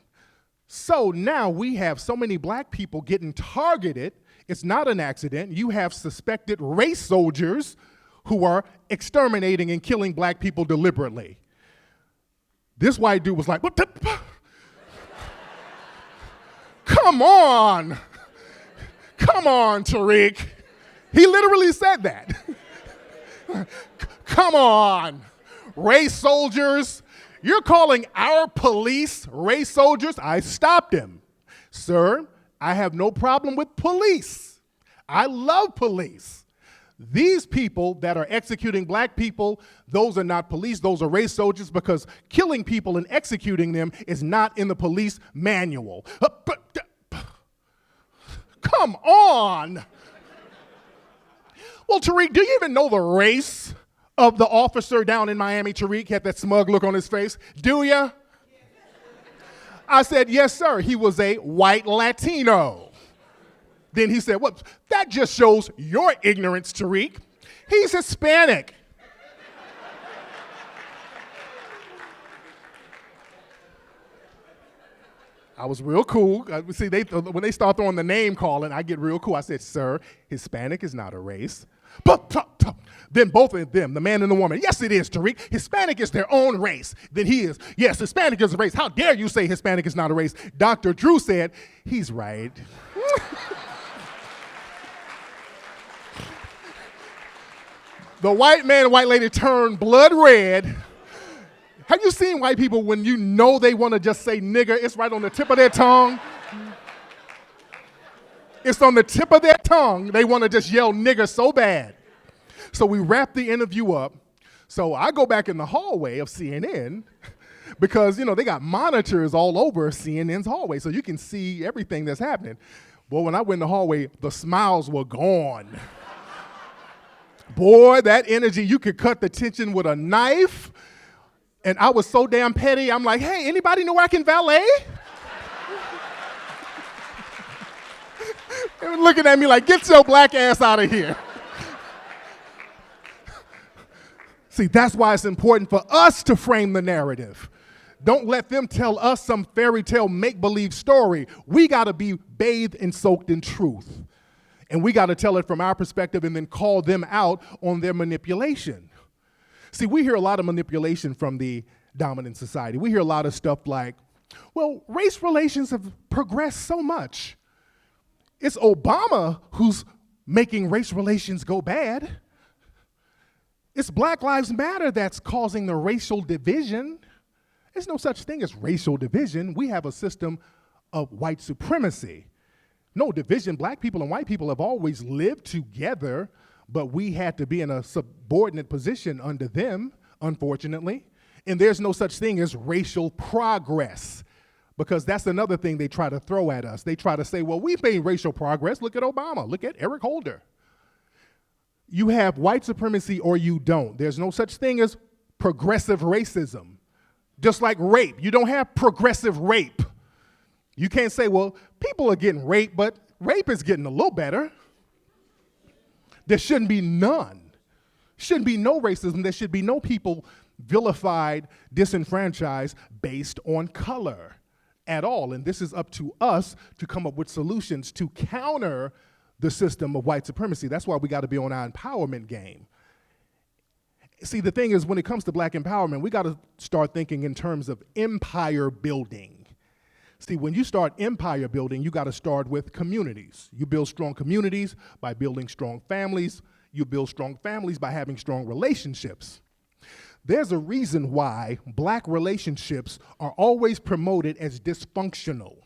So now we have so many black people getting targeted. It's not an accident. You have suspected race soldiers who are exterminating and killing black people deliberately. This white dude was like, what the? Come on. Come on, Tariq. He literally said that. Come on. Race soldiers. You're calling our police race soldiers? I stopped him. Sir, I have no problem with police. I love police. These people that are executing black people, those are not police, those are race soldiers, because killing people and executing them is not in the police manual. Come on. Well, Tariq, do you even know the race of the officer down in Miami? Tariq had that smug look on his face. Do ya? I said, yes, sir. He was a white Latino. Then he said, well, that just shows your ignorance, Tariq. He's Hispanic. I was real cool. See, when they start throwing the name calling, I get real cool. I said, sir, Hispanic is not a race. Then both of them, the man and the woman, yes, it is, Tariq. Hispanic is their own race. Then he is, yes, Hispanic is a race. How dare you say Hispanic is not a race? Dr. Drew said, he's right. The white man and white lady turned blood red. Have you seen white people when you know they want to just say nigger? It's right on the tip of their tongue. It's on the tip of their tongue. They want to just yell nigger so bad. So we wrap the interview up. So I go back in the hallway of CNN because, you know, they got monitors all over CNN's hallway, so you can see everything that's happening. Boy, when I went in the hallway, the smiles were gone. Boy, that energy, you could cut the tension with a knife. And I was so damn petty, I'm like, hey, anybody know where I can valet? They were looking at me like, get your black ass out of here. See, that's why it's important for us to frame the narrative. Don't let them tell us some fairy tale make-believe story. We gotta be bathed and soaked in truth. And we gotta tell it from our perspective and then call them out on their manipulation. See, we hear a lot of manipulation from the dominant society. We hear a lot of stuff like, well, race relations have progressed so much. It's Obama who's making race relations go bad. It's Black Lives Matter that's causing the racial division. There's no such thing as racial division. We have a system of white supremacy. No division. Black people and white people have always lived together, but we had to be in a subordinate position under them, unfortunately. And there's no such thing as racial progress, because that's another thing they try to throw at us. They try to say, well, we've made racial progress. Look at Obama. Look at Eric Holder. You have white supremacy or you don't. There's no such thing as progressive racism. Just like rape. You don't have progressive rape. You can't say, well, people are getting raped, but rape is getting a little better. There shouldn't be none. Shouldn't be no racism. There should be no people vilified, disenfranchised based on color at all. And this is up to us to come up with solutions to counter the system of white supremacy. That's why we got to be on our empowerment game. See, the thing is, when it comes to black empowerment, we got to start thinking in terms of empire building. See, when you start empire building, you got to start with communities. You build strong communities by building strong families. You build strong families by having strong relationships. There's a reason why black relationships are always promoted as dysfunctional.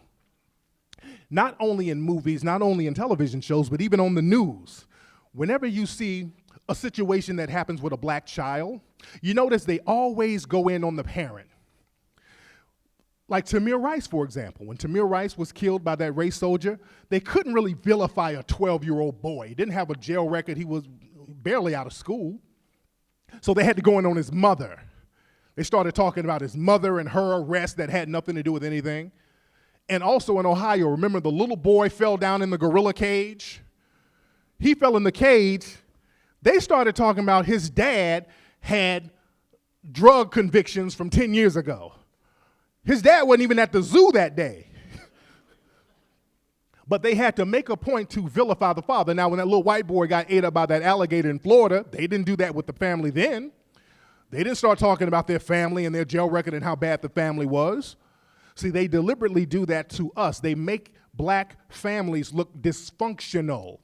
Not only in movies, not only in television shows, but even on the news. Whenever you see a situation that happens with a black child, you notice they always go in on the parent. Like Tamir Rice, for example. When Tamir Rice was killed by that race soldier, they couldn't really vilify a 12-year-old boy. He didn't have a jail record. He was barely out of school. So they had to go in on his mother. They started talking about his mother and her arrest that had nothing to do with anything. And also in Ohio, remember the little boy fell down in the gorilla cage? He fell in the cage. They started talking about his dad had drug convictions from 10 years ago. His dad wasn't even at the zoo that day. But they had to make a point to vilify the father. Now, when that little white boy got ate up by that alligator in Florida, they didn't do that with the family then. They didn't start talking about their family and their jail record and how bad the family was. See, they deliberately do that to us. They make black families look dysfunctional.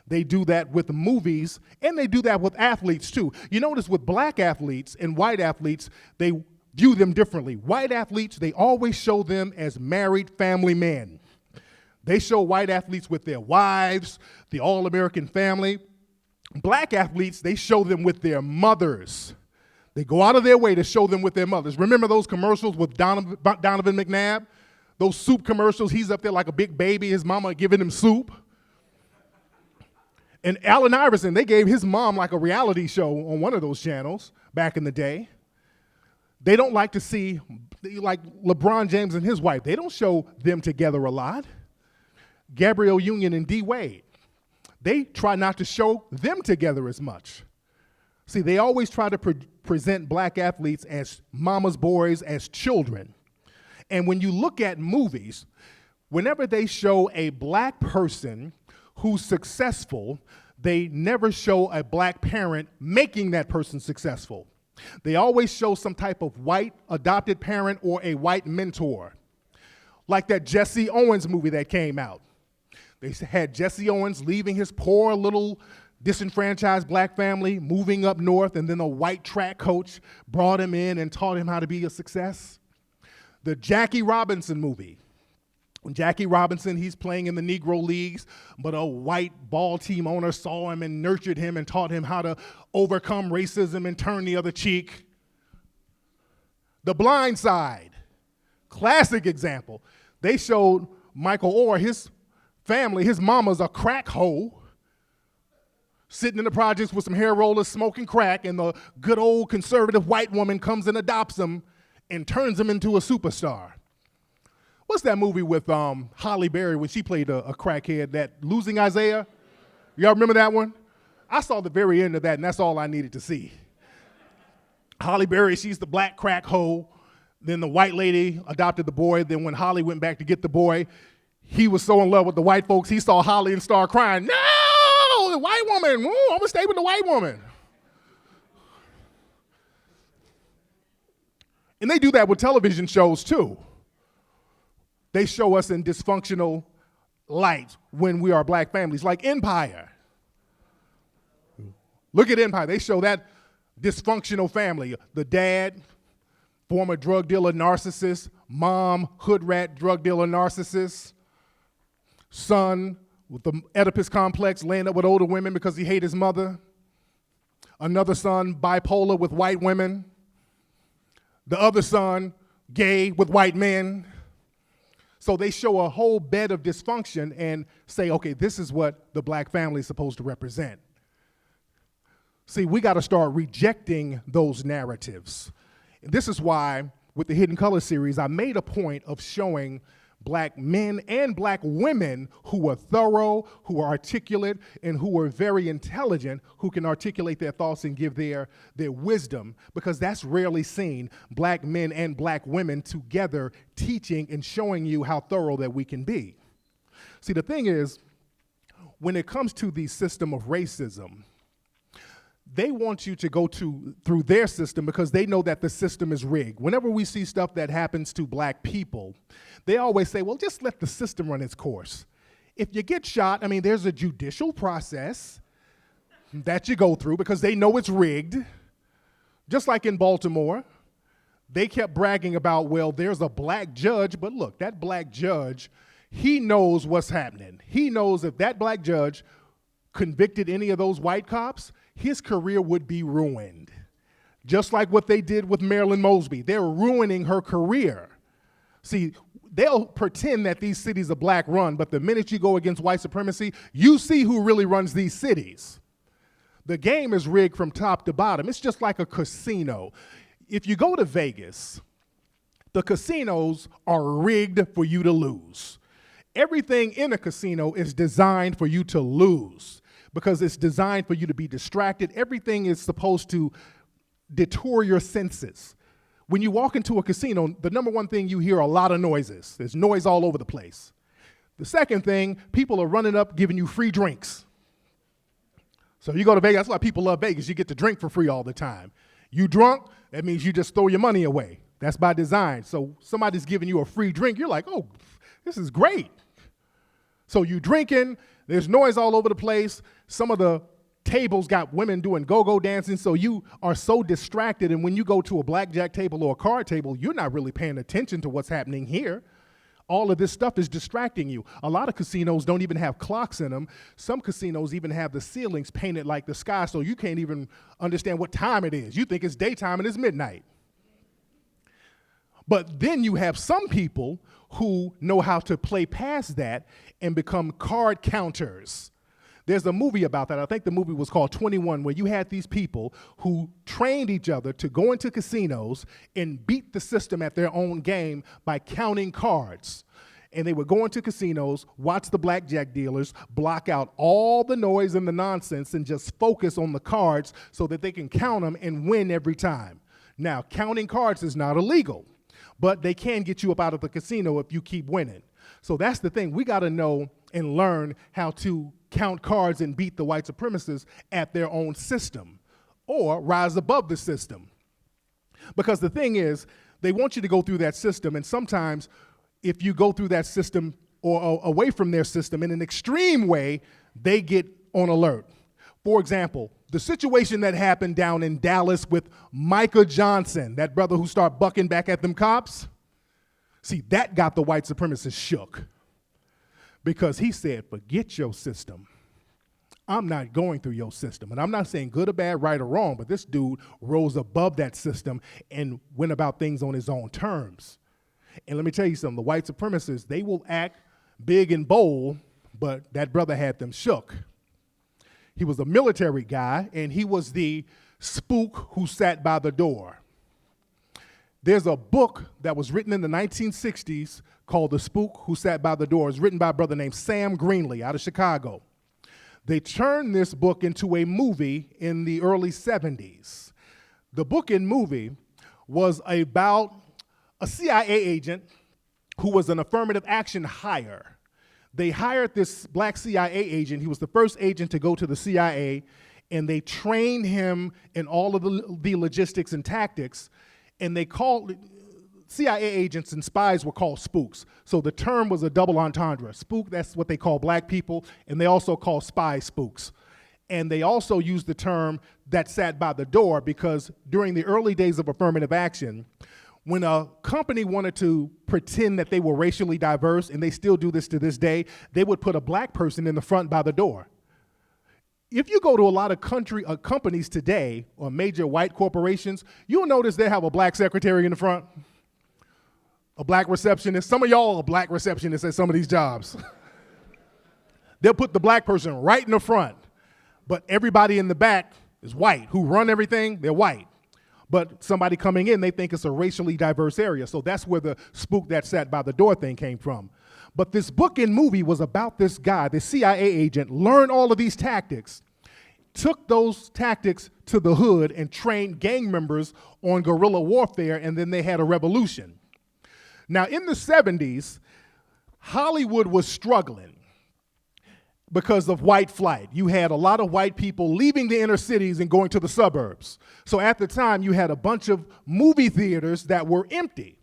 They do that with movies, and they do that with athletes, too. You notice with black athletes and white athletes, they view them differently. White athletes, they always show them as married family men. They show white athletes with their wives, the all-American family. Black athletes, they show them with their mothers. They go out of their way to show them with their mothers. Remember those commercials with Donovan McNabb? Those soup commercials, he's up there like a big baby, his mama giving him soup. And Allen Iverson, they gave his mom like a reality show on one of those channels back in the day. They don't like to see, like LeBron James and his wife, they don't show them together a lot. Gabrielle Union and D. Wade, they try not to show them together as much. See, they always try to present black athletes as mama's boys, as children. And when you look at movies, whenever they show a black person who's successful, they never show a black parent making that person successful. They always show some type of white adopted parent or a white mentor. Like that Jesse Owens movie that came out. They had Jesse Owens leaving his poor little disenfranchised black family, moving up north, and then a white track coach brought him in and taught him how to be a success. The Jackie Robinson movie. When Jackie Robinson, he's playing in the Negro Leagues, but a white ball team owner saw him and nurtured him and taught him how to overcome racism and turn the other cheek. The Blind Side, classic example. They showed Michael Orr, his family, his mama's a crack hoe, sitting in the projects with some hair rollers smoking crack, and the good old conservative white woman comes and adopts him and turns him into a superstar. What's that movie with Halle Berry when she played a crackhead, that Losing Isaiah? Y'all remember that one? I saw the very end of that, and that's all I needed to see. Halle Berry, she's the black crack hoe. Then the white lady adopted the boy. Then when Holly went back to get the boy, he was so in love with the white folks, he saw Holly and started crying, "No, the white woman, ooh, I'm gonna stay with the white woman." And they do that with television shows too. They show us in dysfunctional light when we are black families, like Empire. Look at Empire. They show that dysfunctional family. The dad, former drug dealer narcissist. Mom, hood rat drug dealer narcissist. Son with the Oedipus complex, laying up with older women because he hated his mother. Another son, bipolar with white women. The other son, gay with white men. So they show a whole bed of dysfunction and say, okay, this is what the black family is supposed to represent. See, we got to start rejecting those narratives. And this is why, with the Hidden Color series, I made a point of showing black men and black women who are thorough, who are articulate, and who are very intelligent, who can articulate their thoughts and give their wisdom, because that's rarely seen, black men and black women together teaching and showing you how thorough that we can be. See, the thing is, when it comes to the system of racism, they want you to go through their system because they know that the system is rigged. Whenever we see stuff that happens to black people, they always say, well, just let the system run its course. If you get shot, I mean, there's a judicial process. that you go through because they know it's rigged. Just like in Baltimore, they kept bragging about, well, there's a black judge, but look, that black judge, he knows what's happening. He knows if that black judge convicted any of those white cops, his career would be ruined. Just like what they did with Marilyn Mosby. They're ruining her career. See, they'll pretend that these cities are black run, but the minute you go against white supremacy, you see who really runs these cities. The game is rigged from top to bottom. It's just like a casino. If you go to Vegas, the casinos are rigged for you to lose. Everything in a casino is designed for you to lose because it's designed for you to be distracted. Everything is supposed to detour your senses. When you walk into a casino, the number one thing you hear are a lot of noises. There's noise all over the place. The second thing, people are running up giving you free drinks. So you go to Vegas, that's why people love Vegas. You get to drink for free all the time. You drunk, that means you just throw your money away. That's by design. So somebody's giving you a free drink, you're like, oh, this is great. So you drinking, there's noise all over the place. Some of the tables got women doing go-go dancing, so you are so distracted, and when you go to a blackjack table or a card table, you're not really paying attention to what's happening here. All of this stuff is distracting you. A lot of casinos don't even have clocks in them. Some casinos even have the ceilings painted like the sky, so you can't even understand what time it is. You think it's daytime and it's midnight. But then you have some people who know how to play past that and become card counters. There's a movie about that. I think the movie was called 21, where you had these people who trained each other to go into casinos and beat the system at their own game by counting cards. And they would go into casinos, watch the blackjack dealers, block out all the noise and the nonsense, and just focus on the cards so that they can count them and win every time. Now, counting cards is not illegal, but they can get you up out of the casino if you keep winning. So that's the thing. We got to know and learn how to count cards and beat the white supremacists at their own system or rise above the system. Because the thing is, they want you to go through that system, and sometimes if you go through that system or away from their system in an extreme way, they get on alert. For example, the situation that happened down in Dallas with Micah Johnson, that brother who started bucking back at them cops, see, that got the white supremacists shook. Because he said, forget your system. I'm not going through your system. And I'm not saying good or bad, right or wrong, but this dude rose above that system and went about things on his own terms. And let me tell you something, the white supremacists, they will act big and bold, but that brother had them shook. He was a military guy, and he was the spook who sat by the door. There's a book that was written in the 1960s called The Spook Who Sat by the Door. It's written by a brother named Sam Greenlee out of Chicago. They turned this book into a movie in the early 70s. The book and movie was about a CIA agent who was an affirmative action hire. They hired this black CIA agent. He was the first agent to go to the CIA, and they trained him in all of the logistics and tactics, and they called CIA agents and spies were called spooks. So the term was a double entendre. Spook, that's what they call black people, and they also call spies spooks. And they also used the term that sat by the door because during the early days of affirmative action, when a company wanted to pretend that they were racially diverse, and they still do this to this day, they would put a black person in the front by the door. If you go to a lot of companies today, or major white corporations, you'll notice they have a black secretary in the front, a black receptionist. Some of y'all are black receptionists at some of these jobs. They'll put the black person right in the front, but everybody in the back is white. Who run everything, they're white. But somebody coming in, they think it's a racially diverse area. So that's where the spook that sat by the door thing came from. But this book and movie was about this guy, the CIA agent, learned all of these tactics, took those tactics to the hood and trained gang members on guerrilla warfare, and then they had a revolution. Now, in the 70s, Hollywood was struggling because of white flight. You had a lot of white people leaving the inner cities and going to the suburbs. So at the time, you had a bunch of movie theaters that were empty.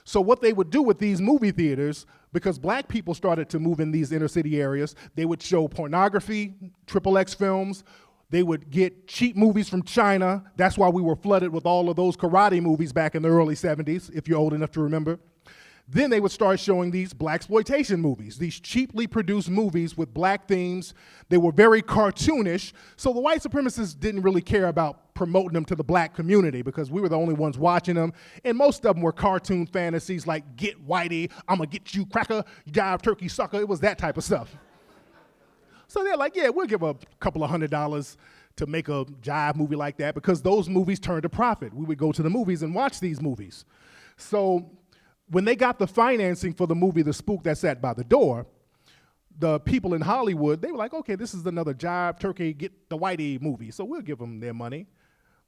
So what they would do with these movie theaters, because black people started to move in these inner city areas, they would show pornography, XXX films. They would get cheap movies from China. That's why we were flooded with all of those karate movies back in the early 70s, if you're old enough to remember. Then they would start showing these blaxploitation movies, these cheaply produced movies with black themes. They were very cartoonish, so the white supremacists didn't really care about promoting them to the black community because we were the only ones watching them, and most of them were cartoon fantasies like get whitey, I'm gonna get you cracker, you jive turkey sucker. It was that type of stuff. So they're like, yeah, we'll give a couple of $100 to make a jive movie like that because those movies turned a profit. We would go to the movies and watch these movies. So when they got the financing for the movie The Spook That Sat by the Door, the people in Hollywood, they were like, okay, this is another jive turkey, get the whitey movie, so we'll give them their money.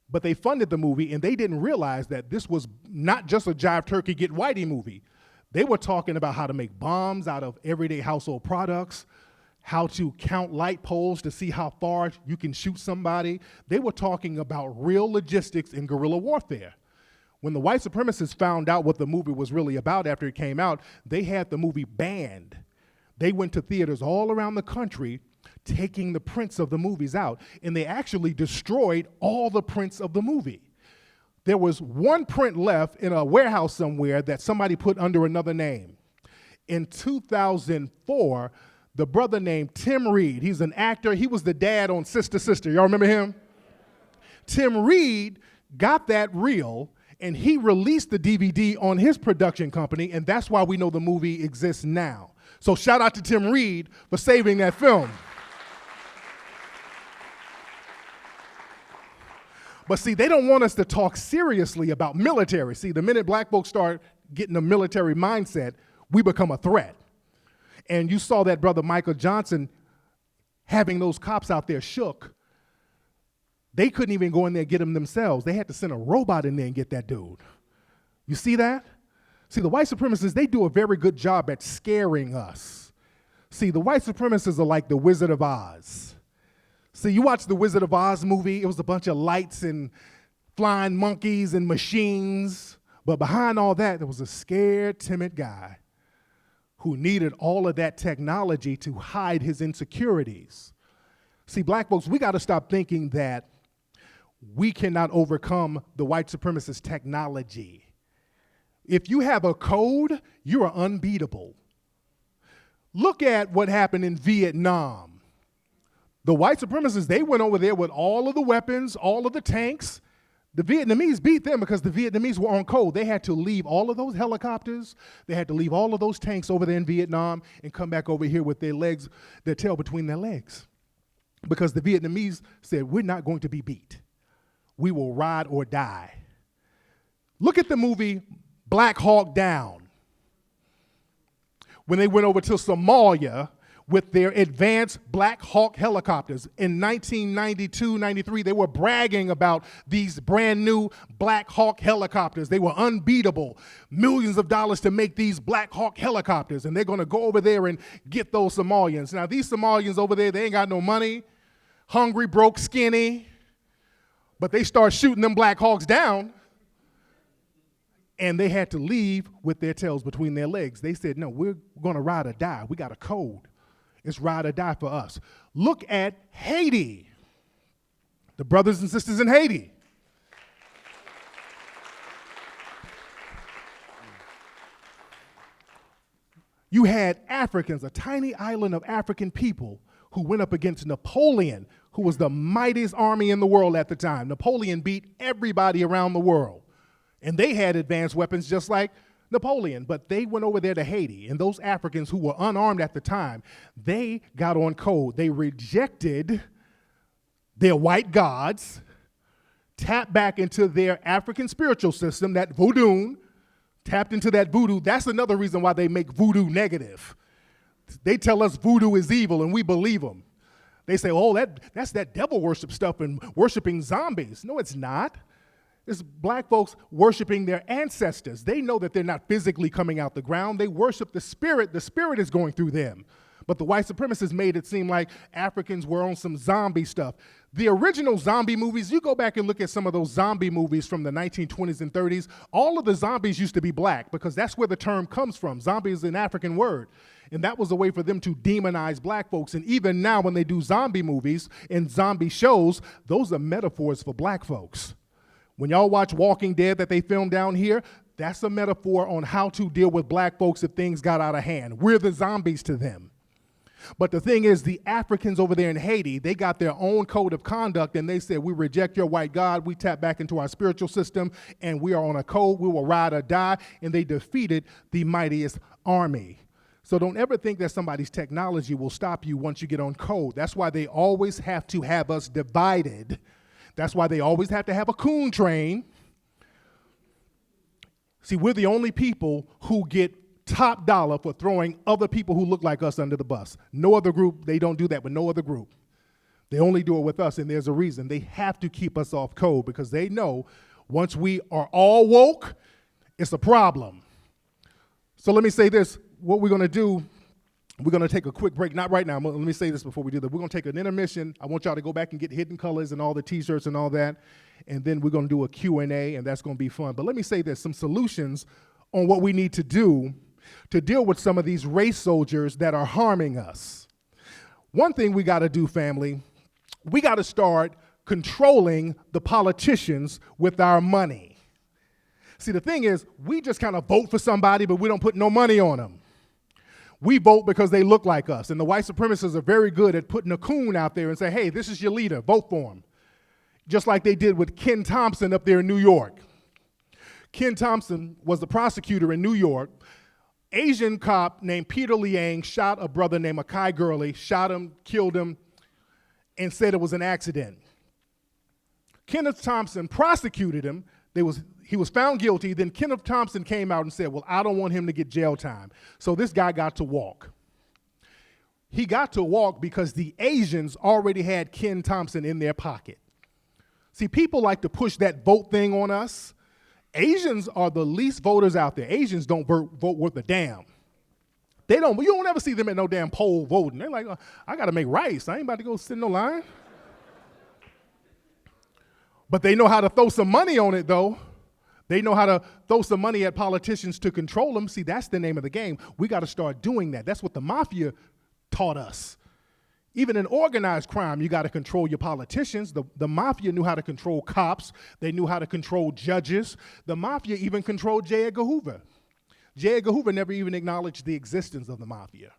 But they funded the movie, and they didn't realize that this was not just a jive turkey, get whitey movie. They were talking about how to make bombs out of everyday household products, how to count light poles to see how far you can shoot somebody. They were talking about real logistics in guerrilla warfare. When the white supremacists found out what the movie was really about after it came out, they had the movie banned. They went to theaters all around the country taking the prints of the movies out, and they actually destroyed all the prints of the movie. There was one print left in a warehouse somewhere that somebody put under another name. In 2004, the brother named Tim Reed, he's an actor, he was the dad on Sister Sister. Y'all remember him? Tim Reed got that reel, and he released the DVD on his production company, and that's why we know the movie exists now. So shout out to Tim Reed for saving that film. But see, they don't want us to talk seriously about military. See, the minute black folks start getting a military mindset, we become a threat. And you saw that brother Michael Johnson having those cops out there shook. They couldn't even go in there and get him themselves. They had to send a robot in there and get that dude. You see that? See, the white supremacists, they do a very good job at scaring us. See, the white supremacists are like the Wizard of Oz. See, you watch the Wizard of Oz movie, it was a bunch of lights and flying monkeys and machines. But behind all that, there was a scared, timid guy who needed all of that technology to hide his insecurities. See, black folks, we got to stop thinking that we cannot overcome the white supremacist technology. If you have a code, you are unbeatable. Look at what happened in Vietnam. The white supremacists, they went over there with all of the weapons, all of the tanks. The Vietnamese beat them because the Vietnamese were on code. They had to leave all of those helicopters, they had to leave all of those tanks over there in Vietnam and come back over here with their tail between their legs. Because the Vietnamese said, we're not going to be beat. We will ride or die. Look at the movie Black Hawk Down. When they went over to Somalia with their advanced Black Hawk helicopters. In 1992, 93, they were bragging about these brand new Black Hawk helicopters. They were unbeatable. Millions of dollars to make these Black Hawk helicopters, and they're gonna go over there and get those Somalians. Now, these Somalians over there, they ain't got no money, hungry, broke, skinny, but they start shooting them Black Hawks down, and they had to leave with their tails between their legs. They said, no, we're gonna ride or die. We got a code. It's ride or die for us. Look at Haiti, the brothers and sisters in Haiti. You had Africans, a tiny island of African people who went up against Napoleon, who was the mightiest army in the world at the time. Napoleon beat everybody around the world. And they had advanced weapons just like Napoleon, but they went over there to Haiti, and those Africans who were unarmed at the time, they got on code. They rejected their white gods, tapped back into their African spiritual system, that voodoo, tapped into that voodoo. That's another reason why they make voodoo negative. They tell us voodoo is evil, and we believe them. They say, oh, that's that devil worship stuff and worshiping zombies. No, it's not. It's black folks worshiping their ancestors. They know that they're not physically coming out the ground. They worship the spirit. The spirit is going through them. But the white supremacists made it seem like Africans were on some zombie stuff. The original zombie movies, you go back and look at some of those zombie movies from the 1920s and 30s, all of the zombies used to be black because that's where the term comes from. Zombie is an African word. And that was a way for them to demonize black folks. And even now when they do zombie movies and zombie shows, those are metaphors for black folks. When y'all watch Walking Dead that they filmed down here, that's a metaphor on how to deal with black folks if things got out of hand. We're the zombies to them. But the thing is, the Africans over there in Haiti, they got their own code of conduct, and they said, we reject your white God, we tap back into our spiritual system, and we are on a code, we will ride or die, and they defeated the mightiest army. So don't ever think that somebody's technology will stop you once you get on code. That's why they always have to have us divided. That's why they always have to have a coon train. See, we're the only people who get top dollar for throwing other people who look like us under the bus. No other group, they don't do that with no other group. They only do it with us, and there's a reason. They have to keep us off code because they know once we are all woke, it's a problem. So let me say this. What we're going to do, we're going to take a quick break. Not right now. Let me say this before we do that. We're going to take an intermission. I want y'all to go back and get Hidden Colors and all the T-shirts and all that, and then we're going to do a Q&A, and that's going to be fun. But let me say this, some solutions on what we need to do to deal with some of these race soldiers that are harming us. One thing we got to do, family, we got to start controlling the politicians with our money. See, the thing is, we just kind of vote for somebody, but we don't put no money on them. We vote because they look like us, and the white supremacists are very good at putting a coon out there and say, hey, this is your leader, vote for him. Just like they did with Ken Thompson up there in New York. Ken Thompson was the prosecutor in New York. Asian cop named Peter Liang shot a brother named Akai Gurley, shot him, killed him, and said it was an accident. Kenneth Thompson prosecuted him. He was found guilty. Then Kenneth Thompson came out and said, well, I don't want him to get jail time. So this guy got to walk. He got to walk because the Asians already had Ken Thompson in their pocket. See, people like to push that vote thing on us. Asians are the least voters out there. Asians don't vote worth a damn. You don't ever see them at no damn poll voting. They're like, I got to make rice. I ain't about to go sit in no line. But they know how to throw some money on it, though. They know how to throw some money at politicians to control them. See, that's the name of the game. We got to start doing that. That's what the mafia taught us. Even in organized crime, you got to control your politicians. The mafia knew how to control cops. They knew how to control judges. The mafia even controlled J. Edgar Hoover. J. Edgar Hoover never even acknowledged the existence of the mafia.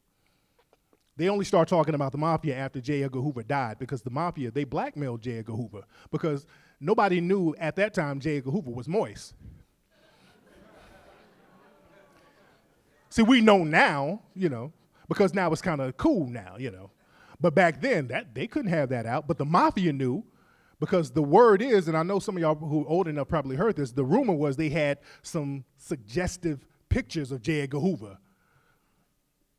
They only start talking about the mafia after J. Edgar Hoover died because the mafia, they blackmailed J. Edgar Hoover because nobody knew at that time J. Edgar Hoover was moist. See, we know now, because now it's kind of cool now, But back then, they couldn't have that out. But the mafia knew, because the word is, and I know some of y'all who are old enough probably heard this, the rumor was they had some suggestive pictures of J. Edgar Hoover.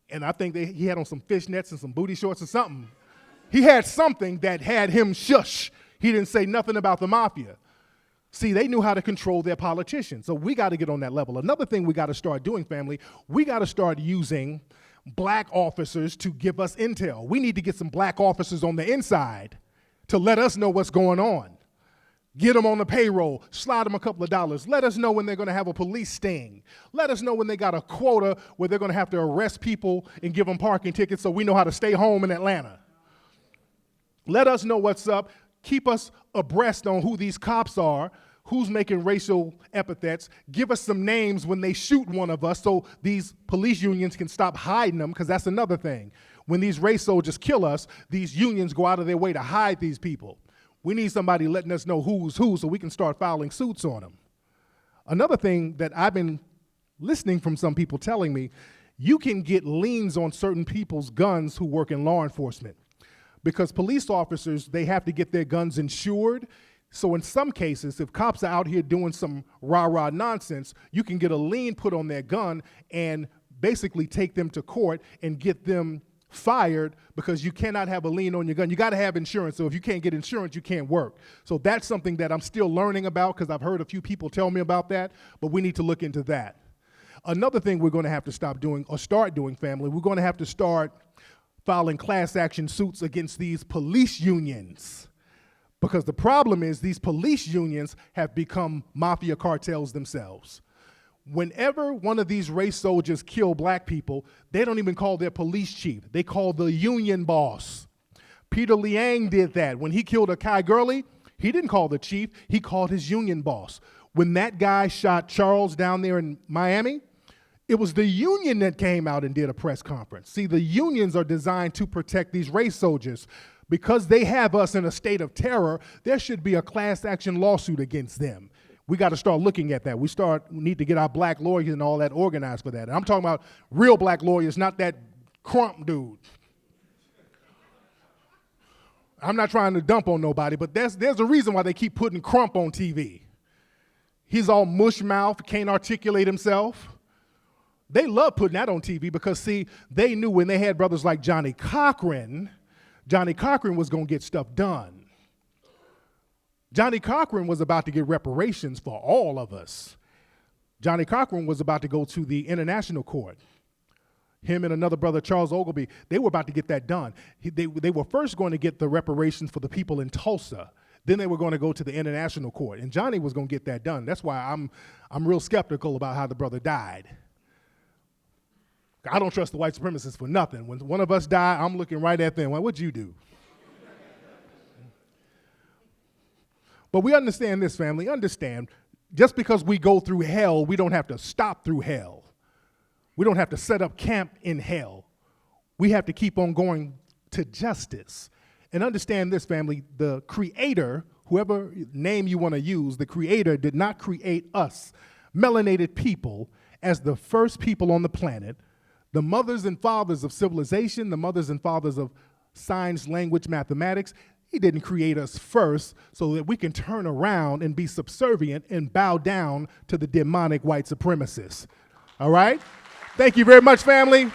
And I think he had on some fishnets and some booty shorts or something. He had something that had him shush. He didn't say nothing about the mafia. See, they knew how to control their politicians. So we got to get on that level. Another thing we got to start doing, family, we got to start using black officers to give us intel. We need to get some black officers on the inside to let us know what's going on. Get them on the payroll, slide them a couple of dollars. Let us know when they're going to have a police sting. Let us know when they got a quota where they're going to have to arrest people and give them parking tickets so we know how to stay home in Atlanta. Let us know what's up. Keep us abreast on who these cops are, who's making racial epithets. Give us some names when they shoot one of us so these police unions can stop hiding them, because that's another thing. When these race soldiers kill us, these unions go out of their way to hide these people. We need somebody letting us know who's who so we can start filing suits on them. Another thing that I've been listening from some people telling me, you can get liens on certain people's guns who work in law enforcement. Because police officers, they have to get their guns insured. So in some cases, if cops are out here doing some rah-rah nonsense, you can get a lien put on their gun and basically take them to court and get them fired, because you cannot have a lien on your gun. You got to have insurance. So if you can't get insurance, you can't work. So that's something that I'm still learning about, because I've heard a few people tell me about that, but we need to look into that. Another thing we're going to have to stop doing, or start doing, family, we're going to have to start filing class action suits against these police unions. Because the problem is these police unions have become mafia cartels themselves. Whenever one of these race soldiers kill black people, they don't even call their police chief. They call the union boss. Peter Liang did that. When he killed Akai Gurley, he didn't call the chief, he called his union boss. When that guy shot Charles down there in Miami, it was the union that came out and did a press conference. See, the unions are designed to protect these race soldiers. Because they have us in a state of terror, there should be a class action lawsuit against them. We got to start looking at that. We need to get our black lawyers and all that organized for that. And I'm talking about real black lawyers, not that Crump dude. I'm not trying to dump on nobody, but there's a reason why they keep putting Crump on TV. He's all mush-mouthed, can't articulate himself. They love putting that on TV because, see, they knew when they had brothers like Johnny Cochran was going to get stuff done. Johnny Cochran was about to get reparations for all of us. Johnny Cochran was about to go to the international court. Him and another brother, Charles Ogilvie, they were about to get that done. They were first going to get the reparations for the people in Tulsa. Then they were going to go to the international court. And Johnny was going to get that done. That's why I'm real skeptical about how the brother died. I don't trust the white supremacists for nothing. When one of us die, I'm looking right at them. Well, what'd you do? But we understand this, family. Understand, just because we go through hell, we don't have to stop through hell. We don't have to set up camp in hell. We have to keep on going to justice. And understand this, family. The Creator, whoever name you want to use, the Creator did not create us, melanated people, as the first people on the planet, the mothers and fathers of civilization, the mothers and fathers of science, language, mathematics. He didn't create us first so that we can turn around and be subservient and bow down to the demonic white supremacists. All right? Thank you very much, family.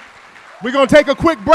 We're going to take a quick break.